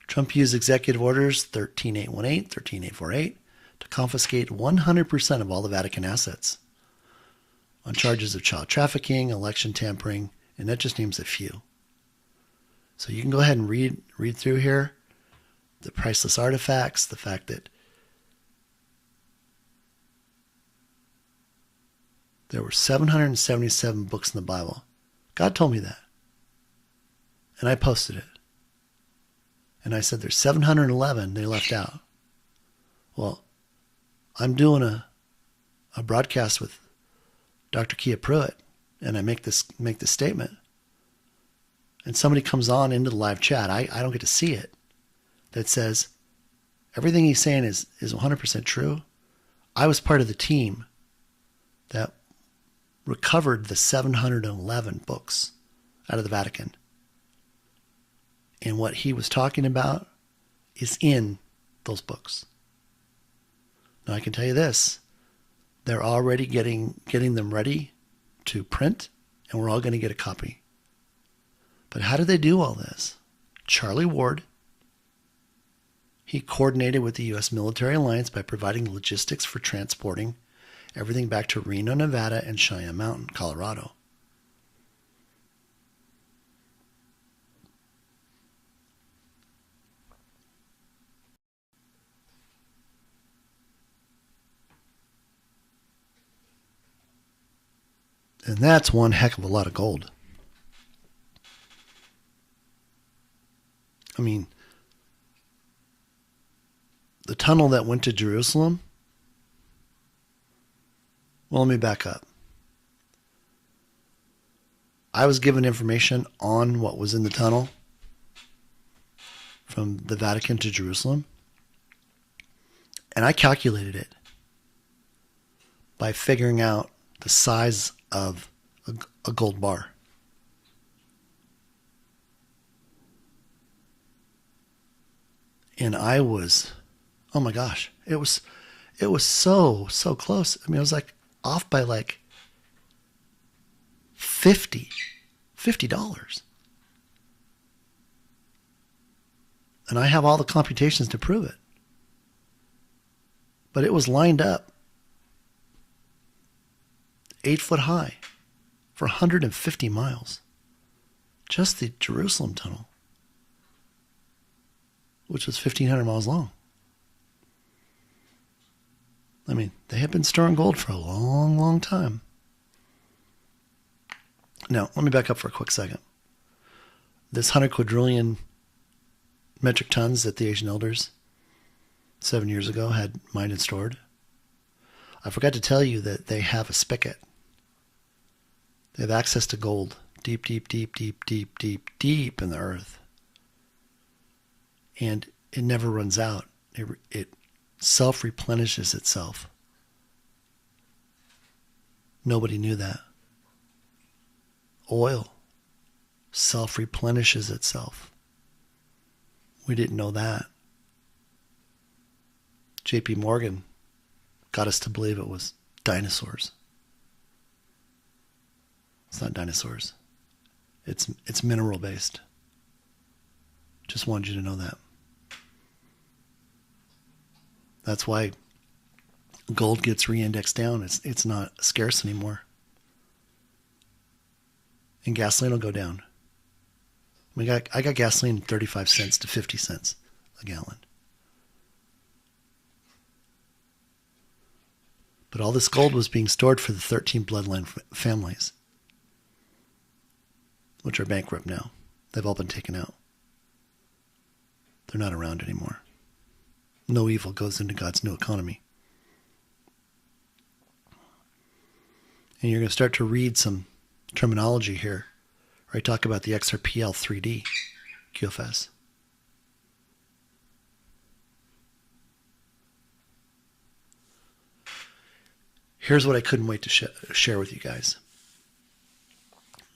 Trump used Executive Orders 13818, 13848 to confiscate 100% of all the Vatican assets on charges of child trafficking, election tampering, And that just names a few. So you can go ahead and read through here the priceless artifacts, the fact that there were 777 books in the Bible. God told me that. And I posted it. And I said there's 711 they left out. Well, I'm doing a broadcast with Dr. Kia Pruitt, and I make this statement. And somebody comes on into the live chat. I don't get to see it. That says everything he's saying is 100% true. I was part of the team that recovered the 711 books out of the Vatican. And what he was talking about is in those books. Now I can tell you this, they're already getting them ready to print, and we're all going to get a copy. But how did they do all this? Charlie Ward, he coordinated with the U.S. Military Alliance by providing logistics for transporting everything back to Reno, Nevada, and Cheyenne Mountain, Colorado. And that's one heck of a lot of gold. I mean, the tunnel that went to Jerusalem, well, let me back up. I was given information on what was in the tunnel from the Vatican to Jerusalem, and I calculated it by figuring out the size of a gold bar. And I was, oh my gosh, it was so close. I mean, it was like off by like $50. And I have all the computations to prove it. But it was lined up 8 foot high for 150 miles. Just the Jerusalem tunnel, which was 1,500 miles long. I mean, they have been storing gold for a long time. Now, let me back up for a quick second. This 100 quadrillion metric tons that the Asian elders 7 years ago had mined and stored, I forgot to tell you that they have a spigot. They have access to gold deep in the earth. And it never runs out. It self-replenishes itself. Nobody knew that. Oil self-replenishes itself. We didn't know that. J.P. Morgan got us to believe it was dinosaurs. It's not dinosaurs. It's mineral based. Just wanted you to know that. That's why gold gets re-indexed down. It's not scarce anymore. And gasoline will go down. I got gasoline 35 cents to 50 cents a gallon. But all this gold was being stored for the 13 bloodline families, which are bankrupt now. They've all been taken out. They're not around anymore. No evil goes into God's new economy. And you're going to start to read some terminology here, where I talk about the XRPL 3D QFS. Here's what I couldn't wait to share with you guys.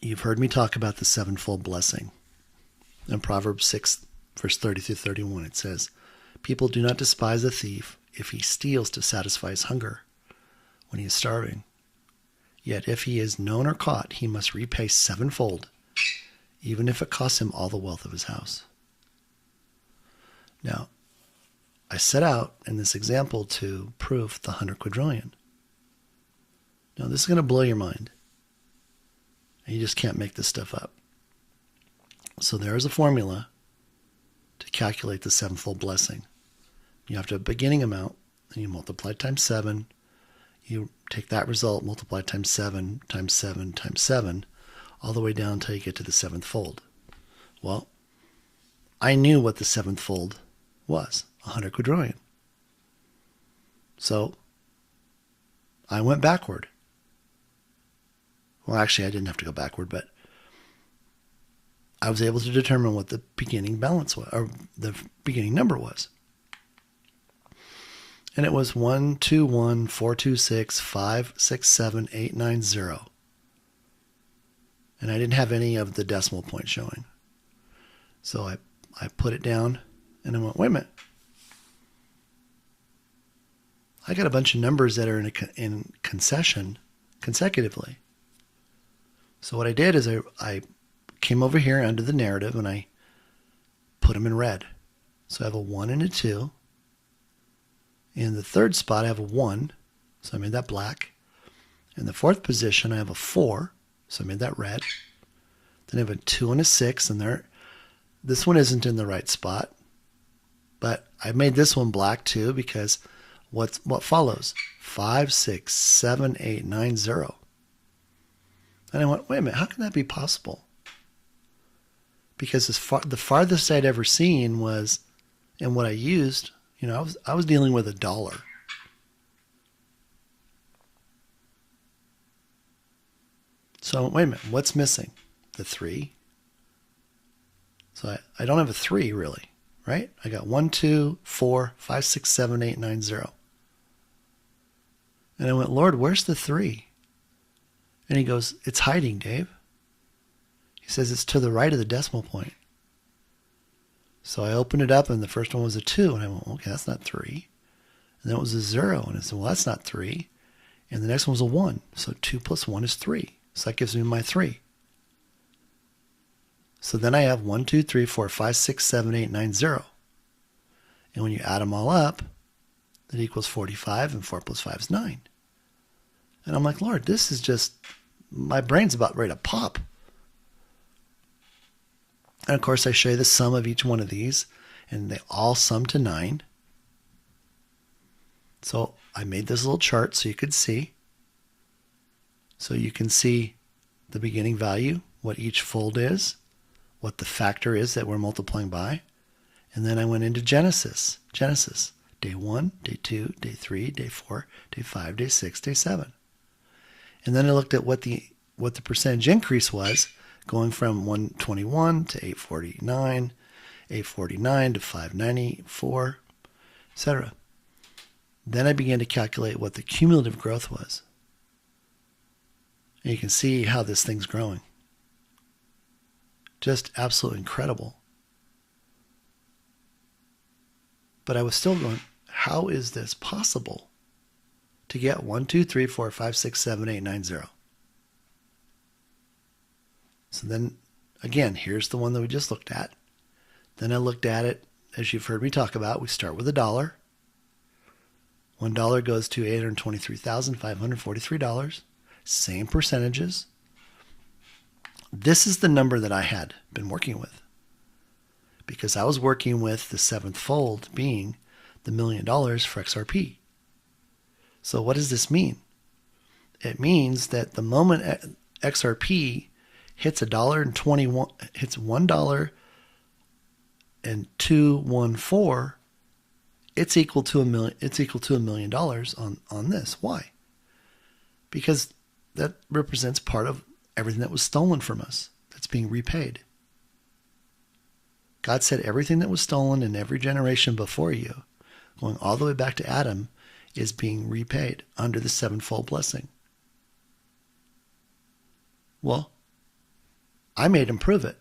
You've heard me talk about the sevenfold blessing. In Proverbs 6, verse 30 through 31, it says, "People do not despise a thief if he steals to satisfy his hunger when he is starving. Yet if he is known or caught, he must repay sevenfold, even if it costs him all the wealth of his house." Now, I set out in this example to prove the 100 quadrillion. Now, this is going to blow your mind. And you just can't make this stuff up. So there's a formula to calculate the sevenfold blessing. You have to have a beginning amount, and you multiply times 7. You take that result, multiply times 7, times 7, times 7, all the way down until you get to the seventh fold. Well, I knew what the seventh fold was, 100 quadrillion. So I went backward. Well, actually, I didn't have to go backward, but I was able to determine what the beginning balance was, or the beginning number was. And it was 121,426,567,890. And I didn't have any of the decimal points showing. So I put it down and I went, wait a minute. I got a bunch of numbers that are in concession consecutively. So what I did is I came over here under the narrative and I put them in red. So I have a 1 and a 2. In the third spot, I have a 1, so I made that black. In the fourth position, I have a 4, so I made that red. Then I have a 2 and a 6, and this one isn't in the right spot. But I made this one black too, because what follows? 5, 6, 7, 8, 9, 0. And I went, wait a minute, how can that be possible? Because the farthest I'd ever seen was, and what I used, I was dealing with $1. So wait a minute, what's missing? The 3. So I don't have a 3 really, right? I got 1, 2, 4, 5, 6, 7, 8, 9, 0. And I went, Lord, where's the 3? And he goes, it's hiding, Dave. He says it's to the right of the decimal point. So I opened it up, and the first one was a 2, and I went, okay, that's not 3. And then it was a 0, and I said, well, that's not 3. And the next one was a 1, so 2 plus 1 is 3. So that gives me my 3. So then I have 1, 2, 3, 4, 5, 6, 7, 8, 9, 0. And when you add them all up, it equals 45, and 4 plus 5 is 9. And I'm like, Lord, this is just, my brain's about ready to pop. And of course, I show you the sum of each one of these, and they all sum to 9. So I made this little chart so you could see. So you can see the beginning value, what each fold is, what the factor is that we're multiplying by. And then I went into Genesis. Day 1, day 2, day 3, day 4, day 5, day 6, day 7. And then I looked at what the percentage increase was, going from 121 to 849, 849 to 594, etc. Then I began to calculate what the cumulative growth was. And you can see how this thing's growing. Just absolutely incredible. But I was still going, how is this possible to get 1, 2, 3, 4, 5, 6, 7, 8, 9, 0? So then, again, here's the one that we just looked at. Then I looked at it, as you've heard me talk about, we start with $1. $1 goes to $823,543. Same percentages. This is the number that I had been working with, because I was working with the seventh fold being the $1 million for XRP. So what does this mean? It means that the moment XRP hits $1.214, it's equal to $1 million on this. Why? Because that represents part of everything that was stolen from us that's being repaid. God said everything that was stolen in every generation before you, going all the way back to Adam, is being repaid under the sevenfold blessing. Well, I made him prove it.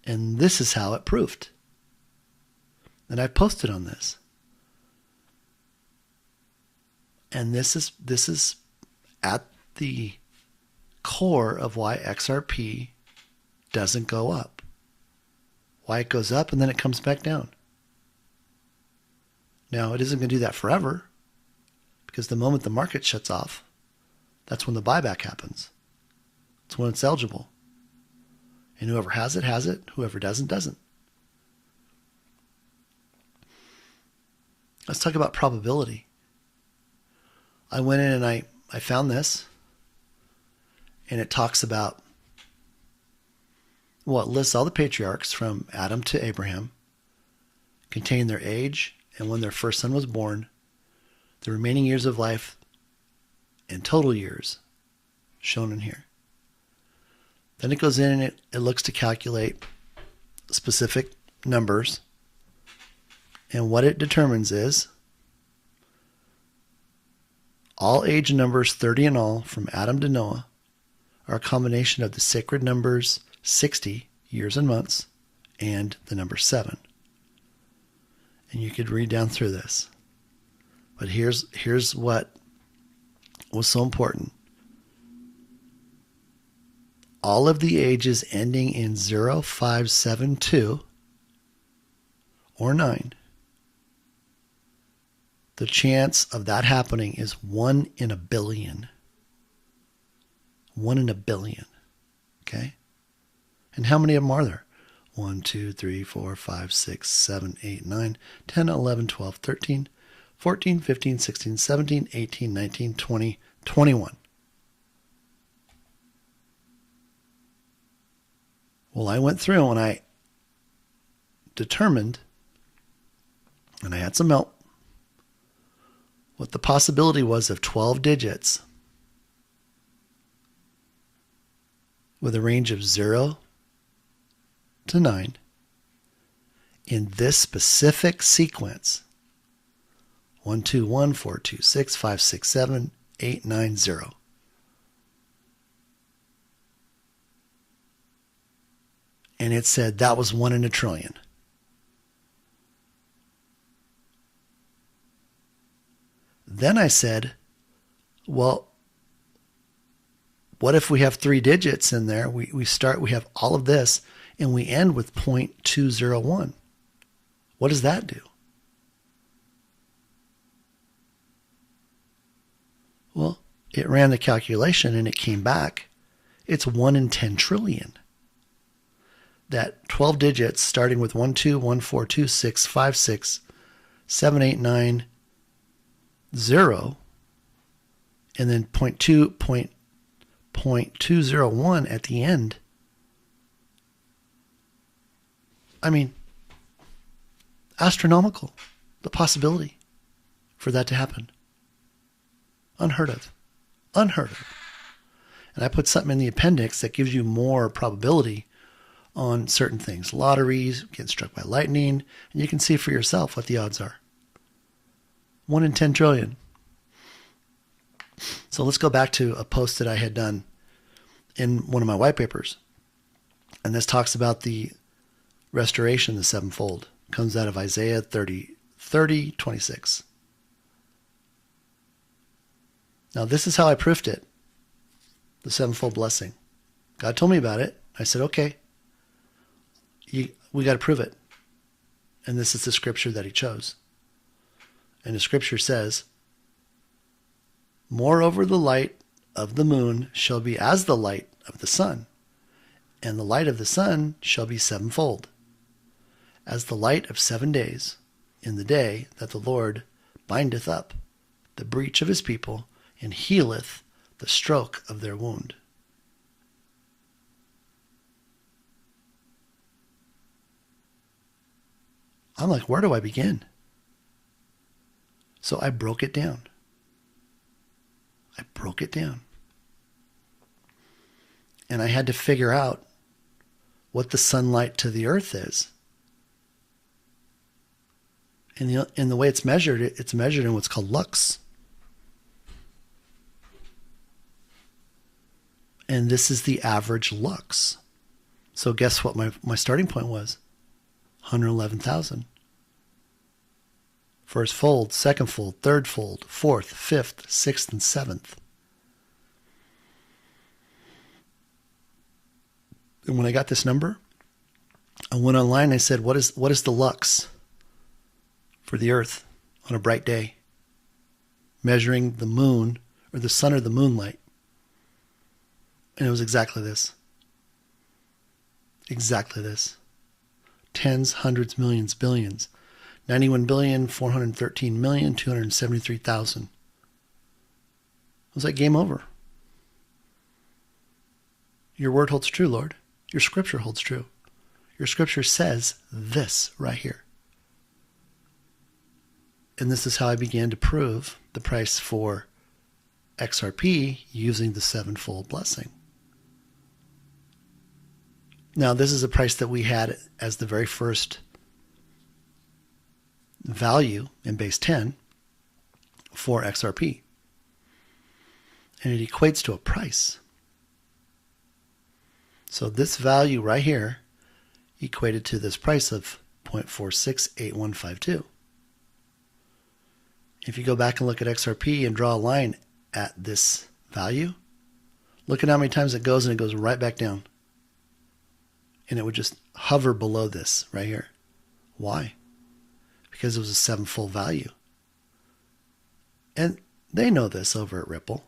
And this is how it proved. And I posted on this. And this is at the core of why XRP doesn't go up. Why it goes up and then it comes back down. Now, it isn't going to do that forever, because the moment the market shuts off, that's when the buyback happens. It's when it's eligible. And whoever has it, has it. Whoever doesn't, doesn't. Let's talk about probability. I went in and I found this. And it talks about, well, it lists all the patriarchs from Adam to Abraham, containing their age and when their first son was born, the remaining years of life, and total years shown in here. Then it goes in and it looks to calculate specific numbers. And what it determines is all age numbers 30 in all from Adam to Noah are a combination of the sacred numbers 60, years and months, and the number 7. And you could read down through this. But here's what was so important. All of the ages ending in 0572 or 9, the chance of that happening is 1 in a billion. 1 in a billion. Okay? And how many of them are there? 1, 2, 3, 4, 5, 6, 7, 8, 9, 10, 11, 12, 13, 14, 15, 16, 17, 18, 19, 20, 21. Well, I went through and I determined, and I had some help, what the possibility was of 12 digits with a range of 0 to 9 in this specific sequence. 1, 2, 1, 4, 2, 6, 5, 6, 7, 8, 9, 0. And it said that was 1 in a trillion. Then I said, well, what if we have 3 digits in there? We have all of this, and we end with 0.201. What does that do? Well, it ran the calculation and it came back. It's 1 in 10 trillion. That 12 digits starting with 1, 2, 1, 4, 2, 6, 5, 6, 7, 8, 9, 0, and then 0.201 at the end. I mean, astronomical, the possibility for that to happen. Unheard of. Unheard of. And I put something in the appendix that gives you more probability on certain things. Lotteries, getting struck by lightning, and you can see for yourself what the odds are. 1 in 10 trillion. So let's go back to a post that I had done in one of my white papers. And this talks about the restoration, the sevenfold. Comes out of Isaiah 30:26. Now this is how I proofed it. The sevenfold blessing. God told me about it. I said, okay, we got to prove it. And this is the scripture that he chose. And the scripture says, moreover, the light of the moon shall be as the light of the sun, and the light of the sun shall be sevenfold, as the light of 7 days, in the day that the Lord bindeth up the breach of his people, and healeth the stroke of their wound. I'm like, where do I begin? So I broke it down. And I had to figure out what the sunlight to the earth is. And the way it's measured in what's called lux. And this is the average lux. So guess what my starting point was? 111,000. First fold, second fold, third fold, fourth, fifth, sixth, and seventh. And when I got this number, I went online and I said, what is the lux for the earth on a bright day? Measuring the moon or the sun or the moonlight. And it was exactly this. Exactly this. Tens, hundreds, millions, billions. 91,413,273,000. It was like game over. Your word holds true, Lord. Your scripture holds true. Your scripture says this right here. And this is how I began to prove the price for XRP using the sevenfold blessing. Now, this is a price that we had as the very first value in base 10 for XRP. And it equates to a price. So this value right here equated to this price of 0.468152. If you go back and look at XRP and draw a line at this value, look at how many times it goes, and it goes right back down. And it would just hover below this right here. Why? Because it was a sevenfold value. And they know this over at Ripple.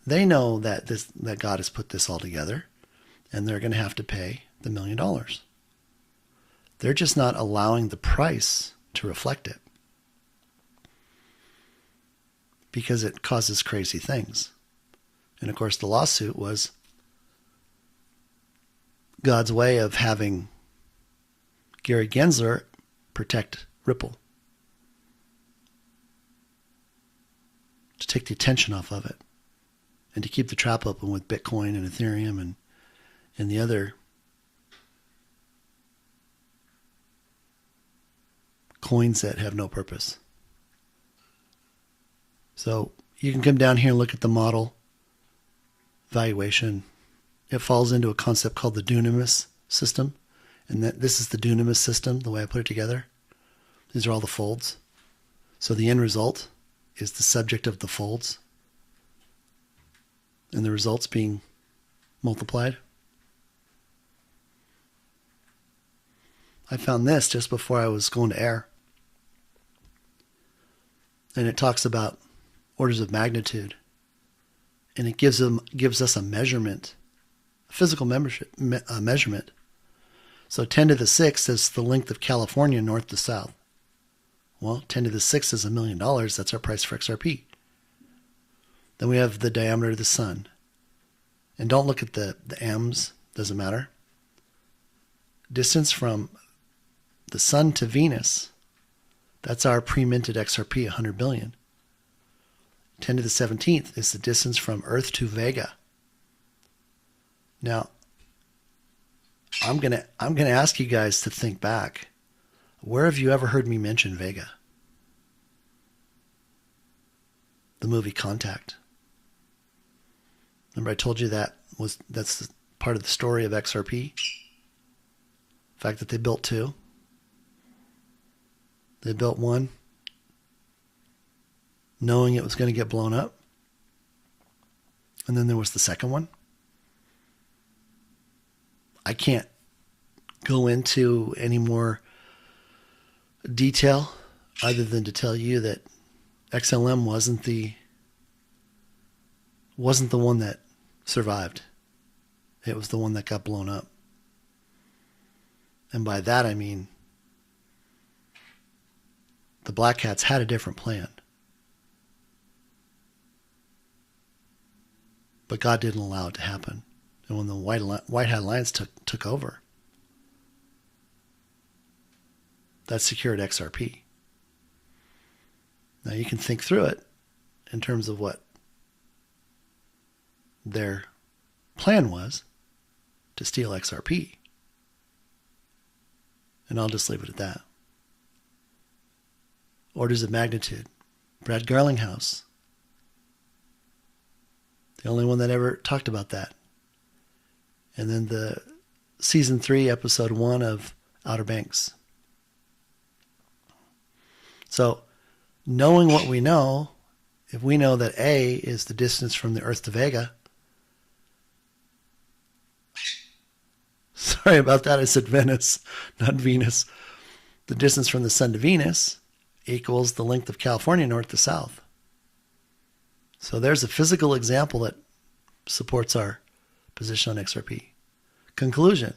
They know that that God has put this all together, and they're going to have to pay the $1 million. They're just not allowing the price to reflect it, because it causes crazy things. And of course, the lawsuit was God's way of having Gary Gensler protect Ripple, to take the attention off of it, and to keep the trap open with Bitcoin and Ethereum and the other coins that have no purpose. So you can come down here and look at the model valuation. It falls into a concept called the dunamis system. And this is the dunamis system, the way I put it together. These are all the folds. So the end result is the subject of the folds, and the results being multiplied. I found this just before I was going to air. And it talks about orders of magnitude. And it gives us a measurement, a physical measurement. So 10 to the 6th is the length of California north to south. Well, 10 to the 6th is $1 million. That's our price for XRP. Then we have the diameter of the sun. And don't look at the M's, doesn't matter. Distance from the sun to Venus, that's our pre-minted XRP, 100 billion. 10 to the 17th is the distance from Earth to Vega. Now, I'm gonna ask you guys to think back. Where have you ever heard me mention Vega? The movie Contact. Remember I told you that's part of the story of XRP? The fact that they built two. They built one knowing it was going to get blown up. And then there was the second one. I can't go into any more detail other than to tell you that XLM wasn't the one that survived. It was the one that got blown up. And by that I mean the Black Hats had a different plan. But God didn't allow it to happen. And when the White Hat Alliance took over, that secured XRP. Now you can think through it in terms of what their plan was to steal XRP. And I'll just leave it at that. Orders of magnitude. Brad Garlinghouse. The only one that ever talked about that. And then the season 3, episode 1 of Outer Banks. So, knowing what we know, if we know that A is the distance from the Earth to Vega. Sorry about that, I said Venice, not Venus. The distance from the sun to Venus equals the length of California north to south. So there's a physical example that supports our position on XRP. Conclusion.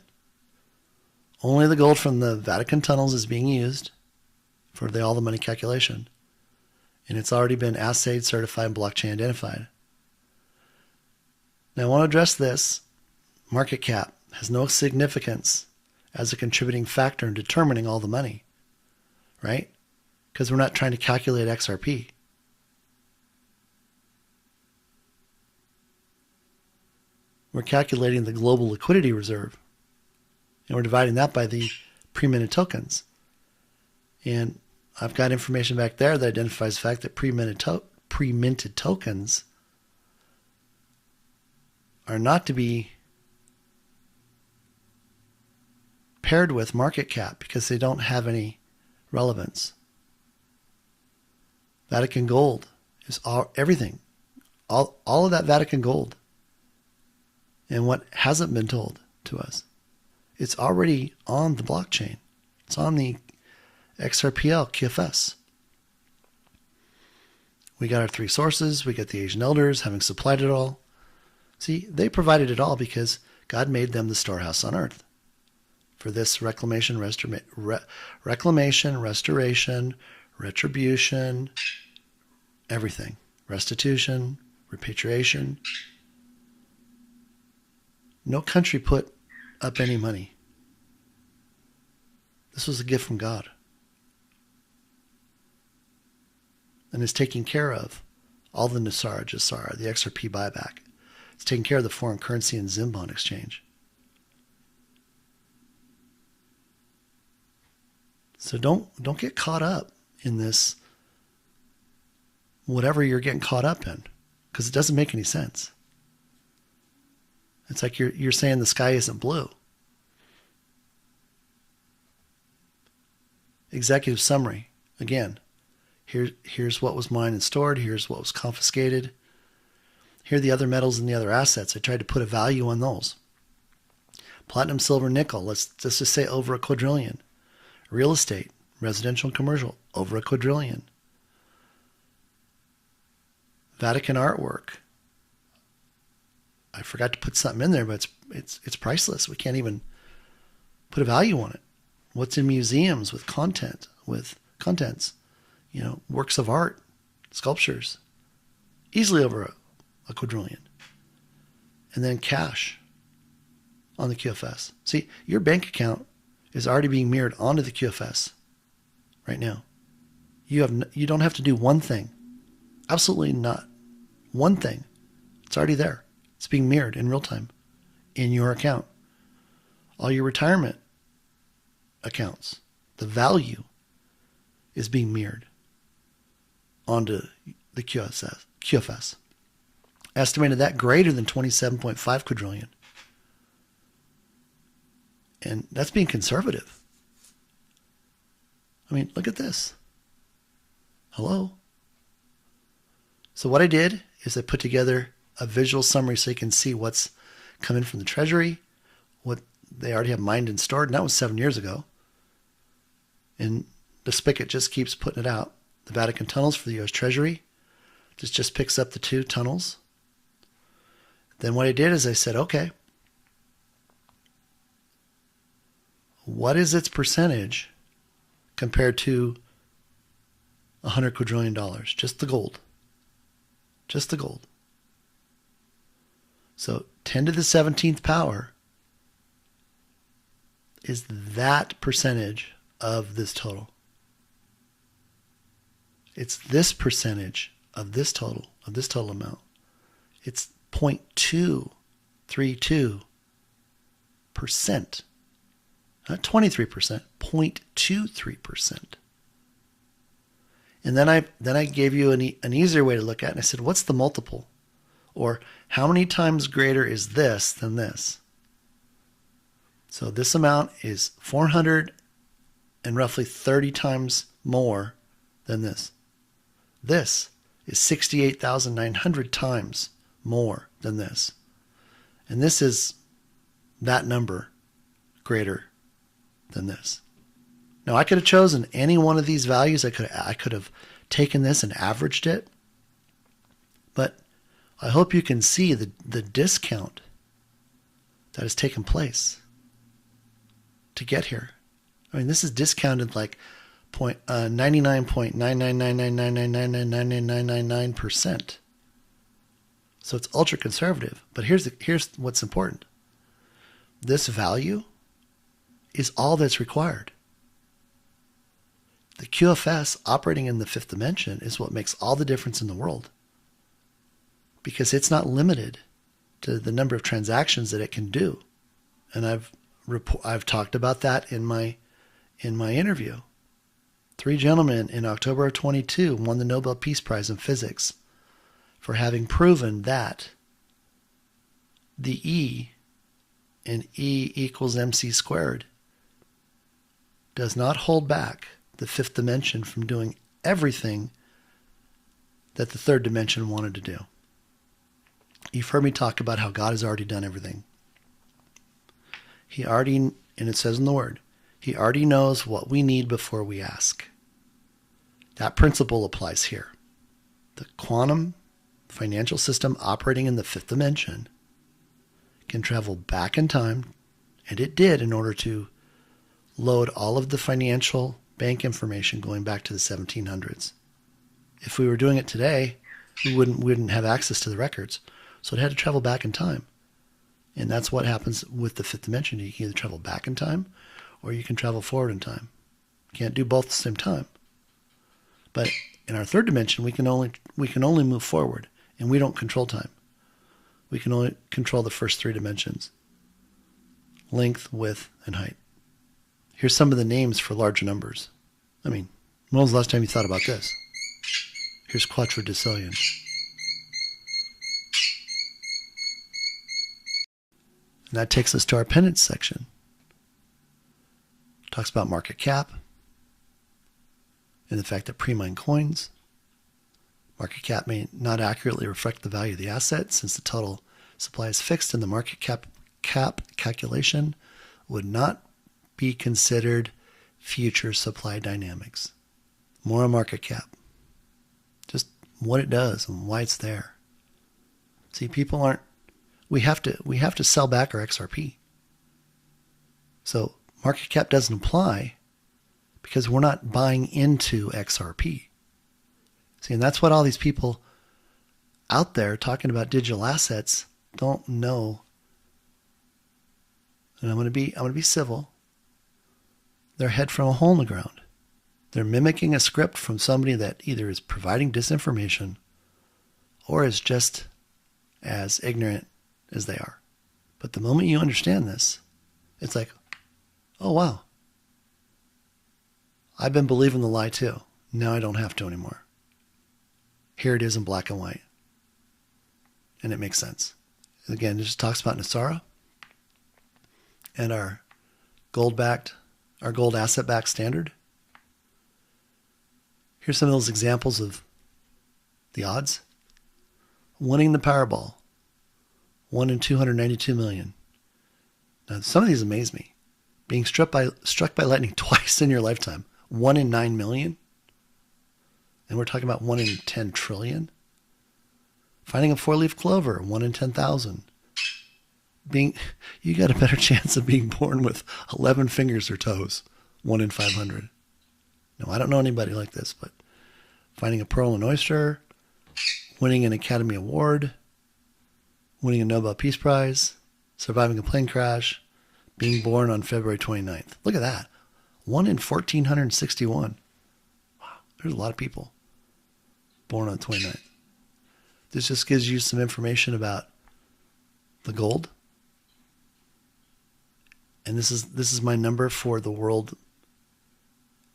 Only the gold from the Vatican tunnels is being used for all the money calculation. And it's already been assayed, certified, and blockchain identified. Now I want to address this. Market cap has no significance as a contributing factor in determining all the money, right? Because we're not trying to calculate XRP. We're calculating the global liquidity reserve. And we're dividing that by the pre-minted tokens. And I've got information back there that identifies the fact that pre-minted tokens are not to be paired with market cap because they don't have any relevance. Vatican gold is everything. All of that Vatican gold. And what hasn't been told to us, it's already on the blockchain. It's on the XRPL QFS. We got our three sources. We got the Asian elders having supplied it all. See, they provided it all because God made them the storehouse on earth for this reclamation, restoration, retribution, everything. Restitution, repatriation. No country put up any money. This was a gift from God. And is taking care of all the NESARA, GESARA, the XRP buyback. It's taking care of the foreign currency and Zim bond exchange. So don't get caught up in this, whatever you're getting caught up in, because it doesn't make any sense. It's like you're saying the sky isn't blue. Executive summary. Again, here's what was mined and stored. Here's what was confiscated. Here are the other metals and the other assets. I tried to put a value on those. Platinum, silver, nickel. Let's just say over a quadrillion. Real estate, residential and commercial, over a quadrillion. Vatican artwork. I forgot to put something in there, but it's priceless. We can't even put a value on it. What's in museums with contents, works of art, sculptures, easily over a quadrillion. And then cash on the QFS. See, your bank account is already being mirrored onto the QFS right now. You don't have to do one thing. Absolutely not. One thing. It's already there. It's being mirrored in real time in your account. All your retirement accounts, the value is being mirrored onto the QFS. Estimated that greater than 27.5 quadrillion. And that's being conservative. I mean, look at this. Hello? So what I did is I put together a visual summary so you can see what's coming from the Treasury, what they already have mined and stored, and that was 7 years ago. And the spigot just keeps putting it out. The Vatican tunnels for the U.S. Treasury. This just picks up the two tunnels. Then what I did is I said, okay, what is its percentage compared to $100 quadrillion? Just the gold. Just the gold. So 10 to the 17th power is that percentage of this total. It's this percentage of this total amount. It's 0.232%. Not 23%, 0.23%. And then I gave you an easier way to look at it. And I said, what's the multiple? Or how many times greater is this than this? So this amount is 400 and roughly 30 times more than this. This is 68,900 times more than this. And this is that number greater than this. Now I could have chosen any one of these values. I could have taken this and averaged it. But I hope you can see the discount that has taken place to get here. I mean, this is discounted like 99.9999999999999%. So it's ultra conservative. But here's what's important. This value is all that's required. The QFS operating in the fifth dimension is what makes all the difference in the world, because it's not limited to the number of transactions that it can do. And I've talked about that in my interview. 3 gentlemen in October of 22 won the Nobel Peace Prize in Physics for having proven that the E in E equals mc squared does not hold back the fifth dimension from doing everything that the third dimension wanted to do. You've heard me talk about how God has already done everything. He already, and it says in the Word, He already knows what we need before we ask. That principle applies here. The quantum financial system operating in the fifth dimension can travel back in time, and it did in order to load all of the financial bank information going back to the 1700s. If we were doing it today, we wouldn't have access to the records. So it had to travel back in time. And that's what happens with the fifth dimension. You can either travel back in time or you can travel forward in time. You can't do both at the same time. But in our third dimension, we can only move forward, and we don't control time. We can only control the first 3 dimensions: length, width, and height. Here's some of the names for large numbers. I mean, when was the last time you thought about this? Here's quadriducillion. And that takes us to our pendants section. Talks about market cap and the fact that pre-mined coins, market cap may not accurately reflect the value of the asset, since the total supply is fixed, and the market cap calculation would not be considered future supply dynamics. More on market cap. Just what it does and why it's there. See, people aren't, we have to sell back our XRP. So market cap doesn't apply because we're not buying into XRP. See, and that's what all these people out there talking about digital assets don't know. And I'm going to be civil. They're head from a hole in the ground. They're mimicking a script from somebody that either is providing disinformation or is just as ignorant as they are. But the moment you understand this, it's like, oh wow, I've been believing the lie too. Now I don't have to anymore. Here it is in black and white. And it makes sense. Again, it just talks about NESARA and our gold asset-backed standard. Here's some of those examples of the odds. Winning the Powerball, 1 in 292 million. Now, some of these amaze me. Being struck by lightning twice in your lifetime, 1 in 9 million. And we're talking about 1 in 10 trillion. Finding a 4-leaf clover, 1 in 10,000. You got a better chance of being born with 11 fingers or toes, 1 in 500. No, I don't know anybody like this, but finding a pearl and oyster, winning an Academy Award, winning a Nobel Peace Prize, surviving a plane crash, being born on February 29th. Look at that. 1 in 1,461. Wow, there's a lot of people born on the 29th. This just gives you some information about the gold. And this is my number for the world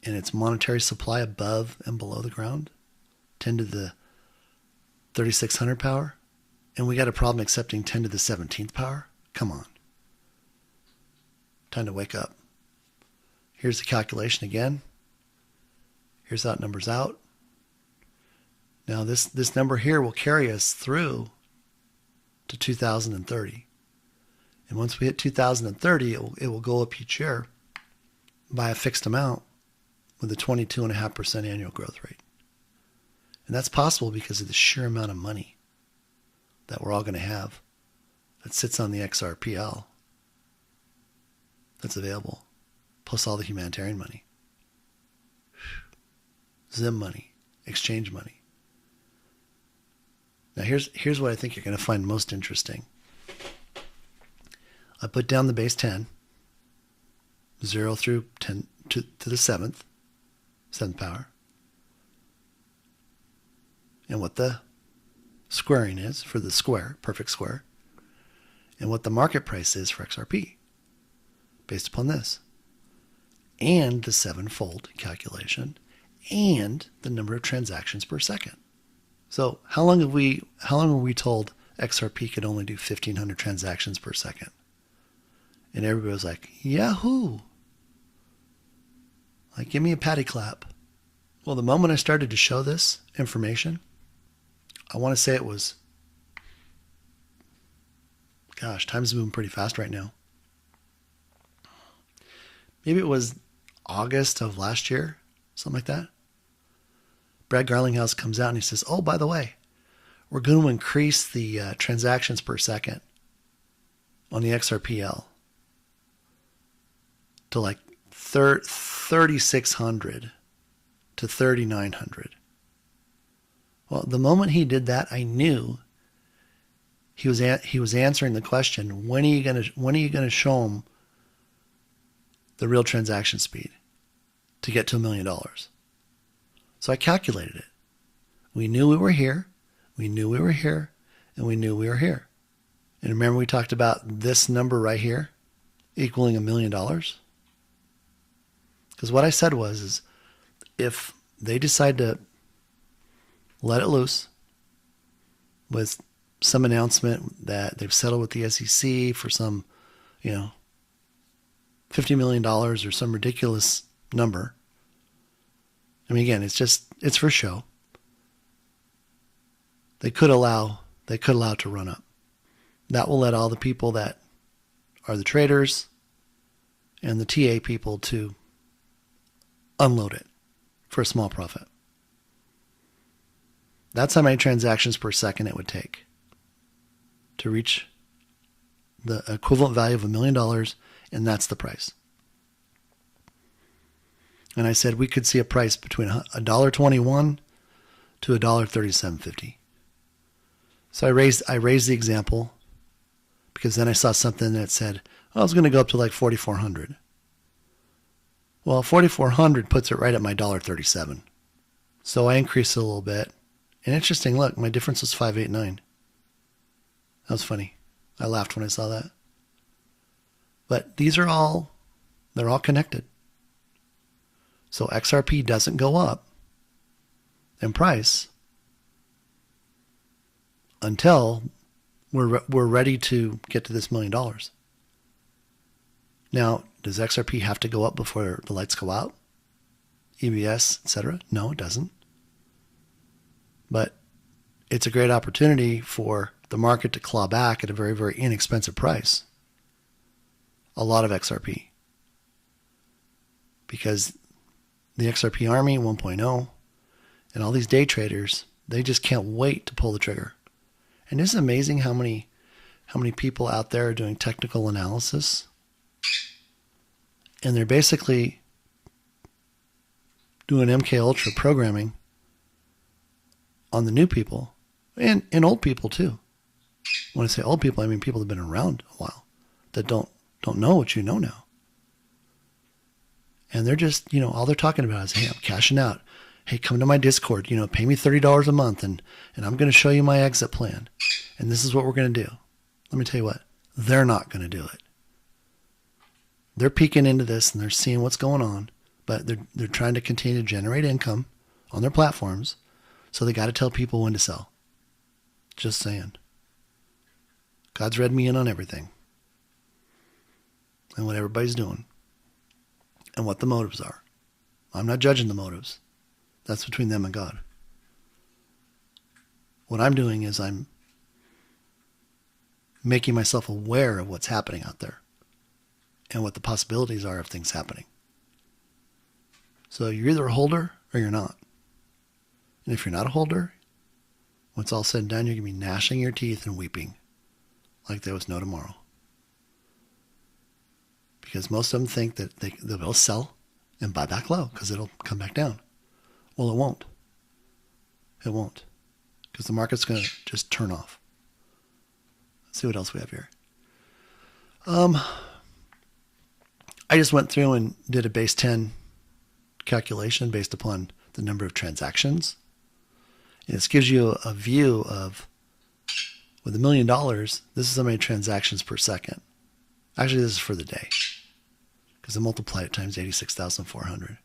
and its monetary supply above and below the ground. 10 to the 3600 power. And we got a problem accepting 10 to the 17th power? Come on. Time to wake up. Here's the calculation again. Here's how it numbers out. Now this number here will carry us through to 2030. And once we hit 2030, it will go up each year by a fixed amount with a 22.5% annual growth rate. And that's possible because of the sheer amount of money. that we're all going to have that sits on the XRPL that's available, plus all the humanitarian money, Zim money, exchange money. Now here's what I think you're going to find most interesting. I put down the base 10, 0 through 10 to the 7th power, and what the squaring is for the square, perfect square, and what the market price is for XRP based upon this, and the 7-fold calculation, and the number of transactions per second. So how long were we told XRP could only do 1,500 transactions per second? And everybody was like, Yahoo! Like, give me a patty clap. Well, the moment I started to show this information, I want to say it was, gosh, time's moving pretty fast right now. Maybe it was August of last year, something like that. Brad Garlinghouse comes out and he says, oh, by the way, we're going to increase the transactions per second on the XRPL to like 3,600 to 3,900. Well, the moment he did that, I knew he was answering the question, when are you going to show him the real transaction speed to get to $1 million? So I calculated it. We knew we were here, we knew we were here, and we knew we were here. And remember we talked about this number right here equaling $1 million? Because what I said is if they decide to let it loose with some announcement that they've settled with the SEC for some, $50 million or some ridiculous number. I mean, again, it's for show. They could allow it to run up. That will let all the people that are the traders and the TA people to unload it for a small profit. That's how many transactions per second it would take to reach the equivalent value of $1 million, and that's the price. And I said we could see a price between $1.21 to $1.3750. So I raised the example because then I saw something that said, oh, it's going to go up to like 4,400. Well, 4,400 puts it right at my $1.37. So I increased it a little bit. And interesting, look, my difference was 589. That was funny. I laughed when I saw that. But they're all connected. So XRP doesn't go up in price until we're ready to get to this $1 million. Now, does XRP have to go up before the lights go out? EBS, etc.? No, it doesn't. But it's a great opportunity for the market to claw back at a very, very inexpensive price a lot of XRP. Because the XRP Army 1.0 and all these day traders, they just can't wait to pull the trigger. And isn't it amazing how many people out there are doing technical analysis? And they're basically doing MK Ultra programming on the new people and old people too. When I say old people, I mean people that have been around a while that don't know what you know now. And they're just, all they're talking about is, hey, I'm cashing out. Hey, come to my Discord, pay me $30 a month and I'm going to show you my exit plan. And this is what we're going to do. Let me tell you what, they're not going to do it. They're peeking into this and they're seeing what's going on, but they're trying to continue to generate income on their platforms. So they got to tell people when to sell. Just saying. God's read me in on everything. And what everybody's doing. And what the motives are. I'm not judging the motives. That's between them and God. What I'm doing is I'm making myself aware of what's happening out there and what the possibilities are of things happening. So you're either a holder or you're not. And if you're not a holder, When it's all said and done, you're going to be gnashing your teeth and weeping like there was no tomorrow. Because most of them think that they'll sell and buy back low because it'll come back down. Well, it won't. It won't. Because the market's going to just turn off. Let's see what else we have here. I just went through and did a base 10 calculation based upon the number of transactions. And this gives you a view of, with $1 million, this is how many transactions per second. Actually, this is for the day, because I multiply it times 86,400.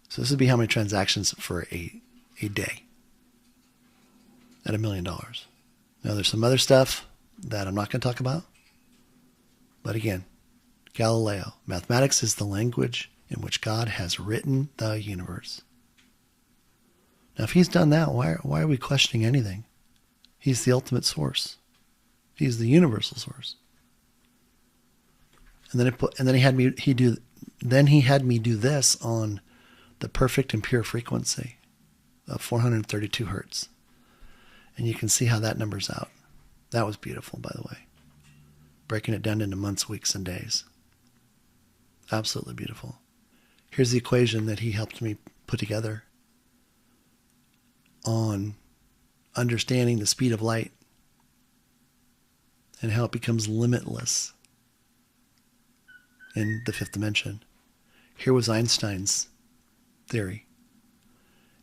So this would be how many transactions for a day at $1 million. Now, there's some other stuff that I'm not going to talk about. But again, Galileo, mathematics is the language in which God has written the universe. Now, if he's done that, why are we questioning anything? He's the ultimate source. He's the universal source. And then he had me do this on the perfect and pure frequency of 432 hertz. And you can see how that numbers out. That was beautiful, by the way. Breaking it down into months, weeks, and days. Absolutely beautiful. Here's the equation that he helped me put together on understanding the speed of light and how it becomes limitless in the fifth dimension. Here was Einstein's theory,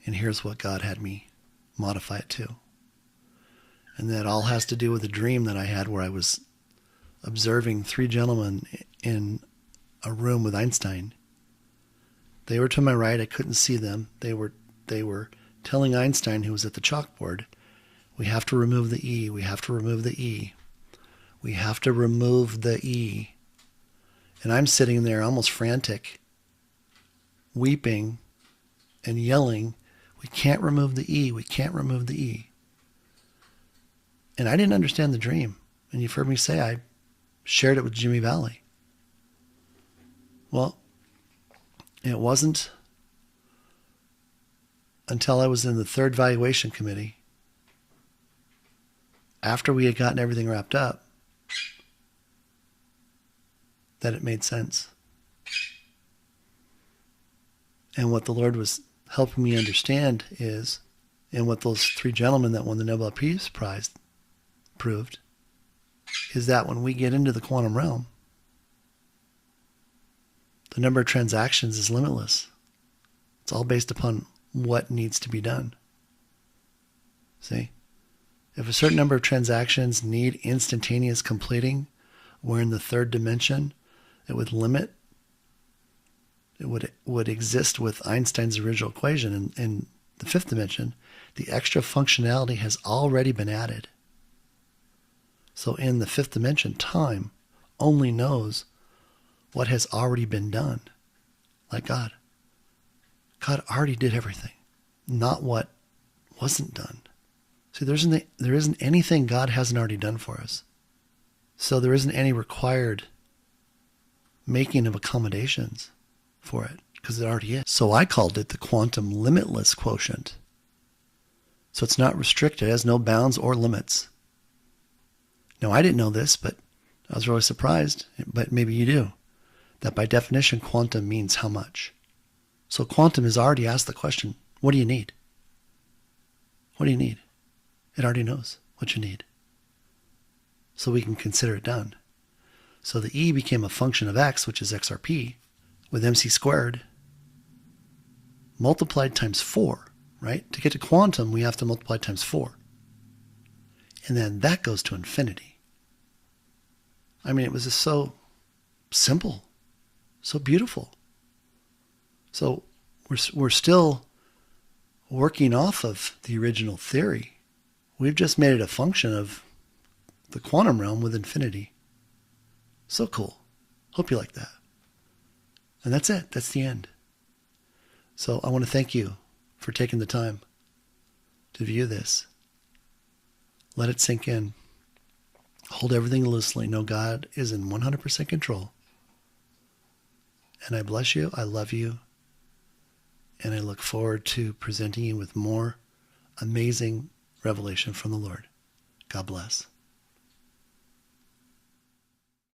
and here's what God had me modify it to. And that all has to do with a dream that I had where I was observing three gentlemen in a room with Einstein. They were to my right. I couldn't see them. They were telling Einstein, who was at the chalkboard, we have to remove the E. We have to remove the E. We have to remove the E. And I'm sitting there almost frantic, weeping and yelling, we can't remove the E. We can't remove the E. And I didn't understand the dream. And you've heard me say I shared it with Jimmy Valley. Well, it wasn't until I was in the third valuation committee, after we had gotten everything wrapped up, that it made sense. And what the Lord was helping me understand is, and what those three gentlemen that won the Nobel Peace Prize proved, is that when we get into the quantum realm, the number of transactions is limitless. It's all based upon what needs to be done. See? If a certain number of transactions need instantaneous completing, where in the third dimension, it would limit, it would exist with Einstein's original equation. In the fifth dimension, the extra functionality has already been added. So in the fifth dimension, time only knows what has already been done. Like God. God already did everything, not what wasn't done. See, there isn't anything God hasn't already done for us. So there isn't any required making of accommodations for it, because it already is. So I called it the quantum limitless quotient. So it's not restricted, it has no bounds or limits. Now, I didn't know this, but I was really surprised, but maybe you do, that by definition, quantum means how much. So quantum has already asked the question, what do you need? What do you need? It already knows what you need. So we can consider it done. So the E became a function of X, which is XRP, with MC squared, multiplied times 4, right? To get to quantum, we have to multiply times 4. And then that goes to infinity. I mean, it was just so simple, so beautiful. So we're still working off of the original theory. We've just made it a function of the quantum realm with infinity. So cool. Hope you like that. And that's it. That's the end. So I want to thank you for taking the time to view this. Let it sink in. Hold everything loosely. Know God is in 100% control. And I bless you. I love you. And I look forward to presenting you with more amazing revelation from the Lord. God bless.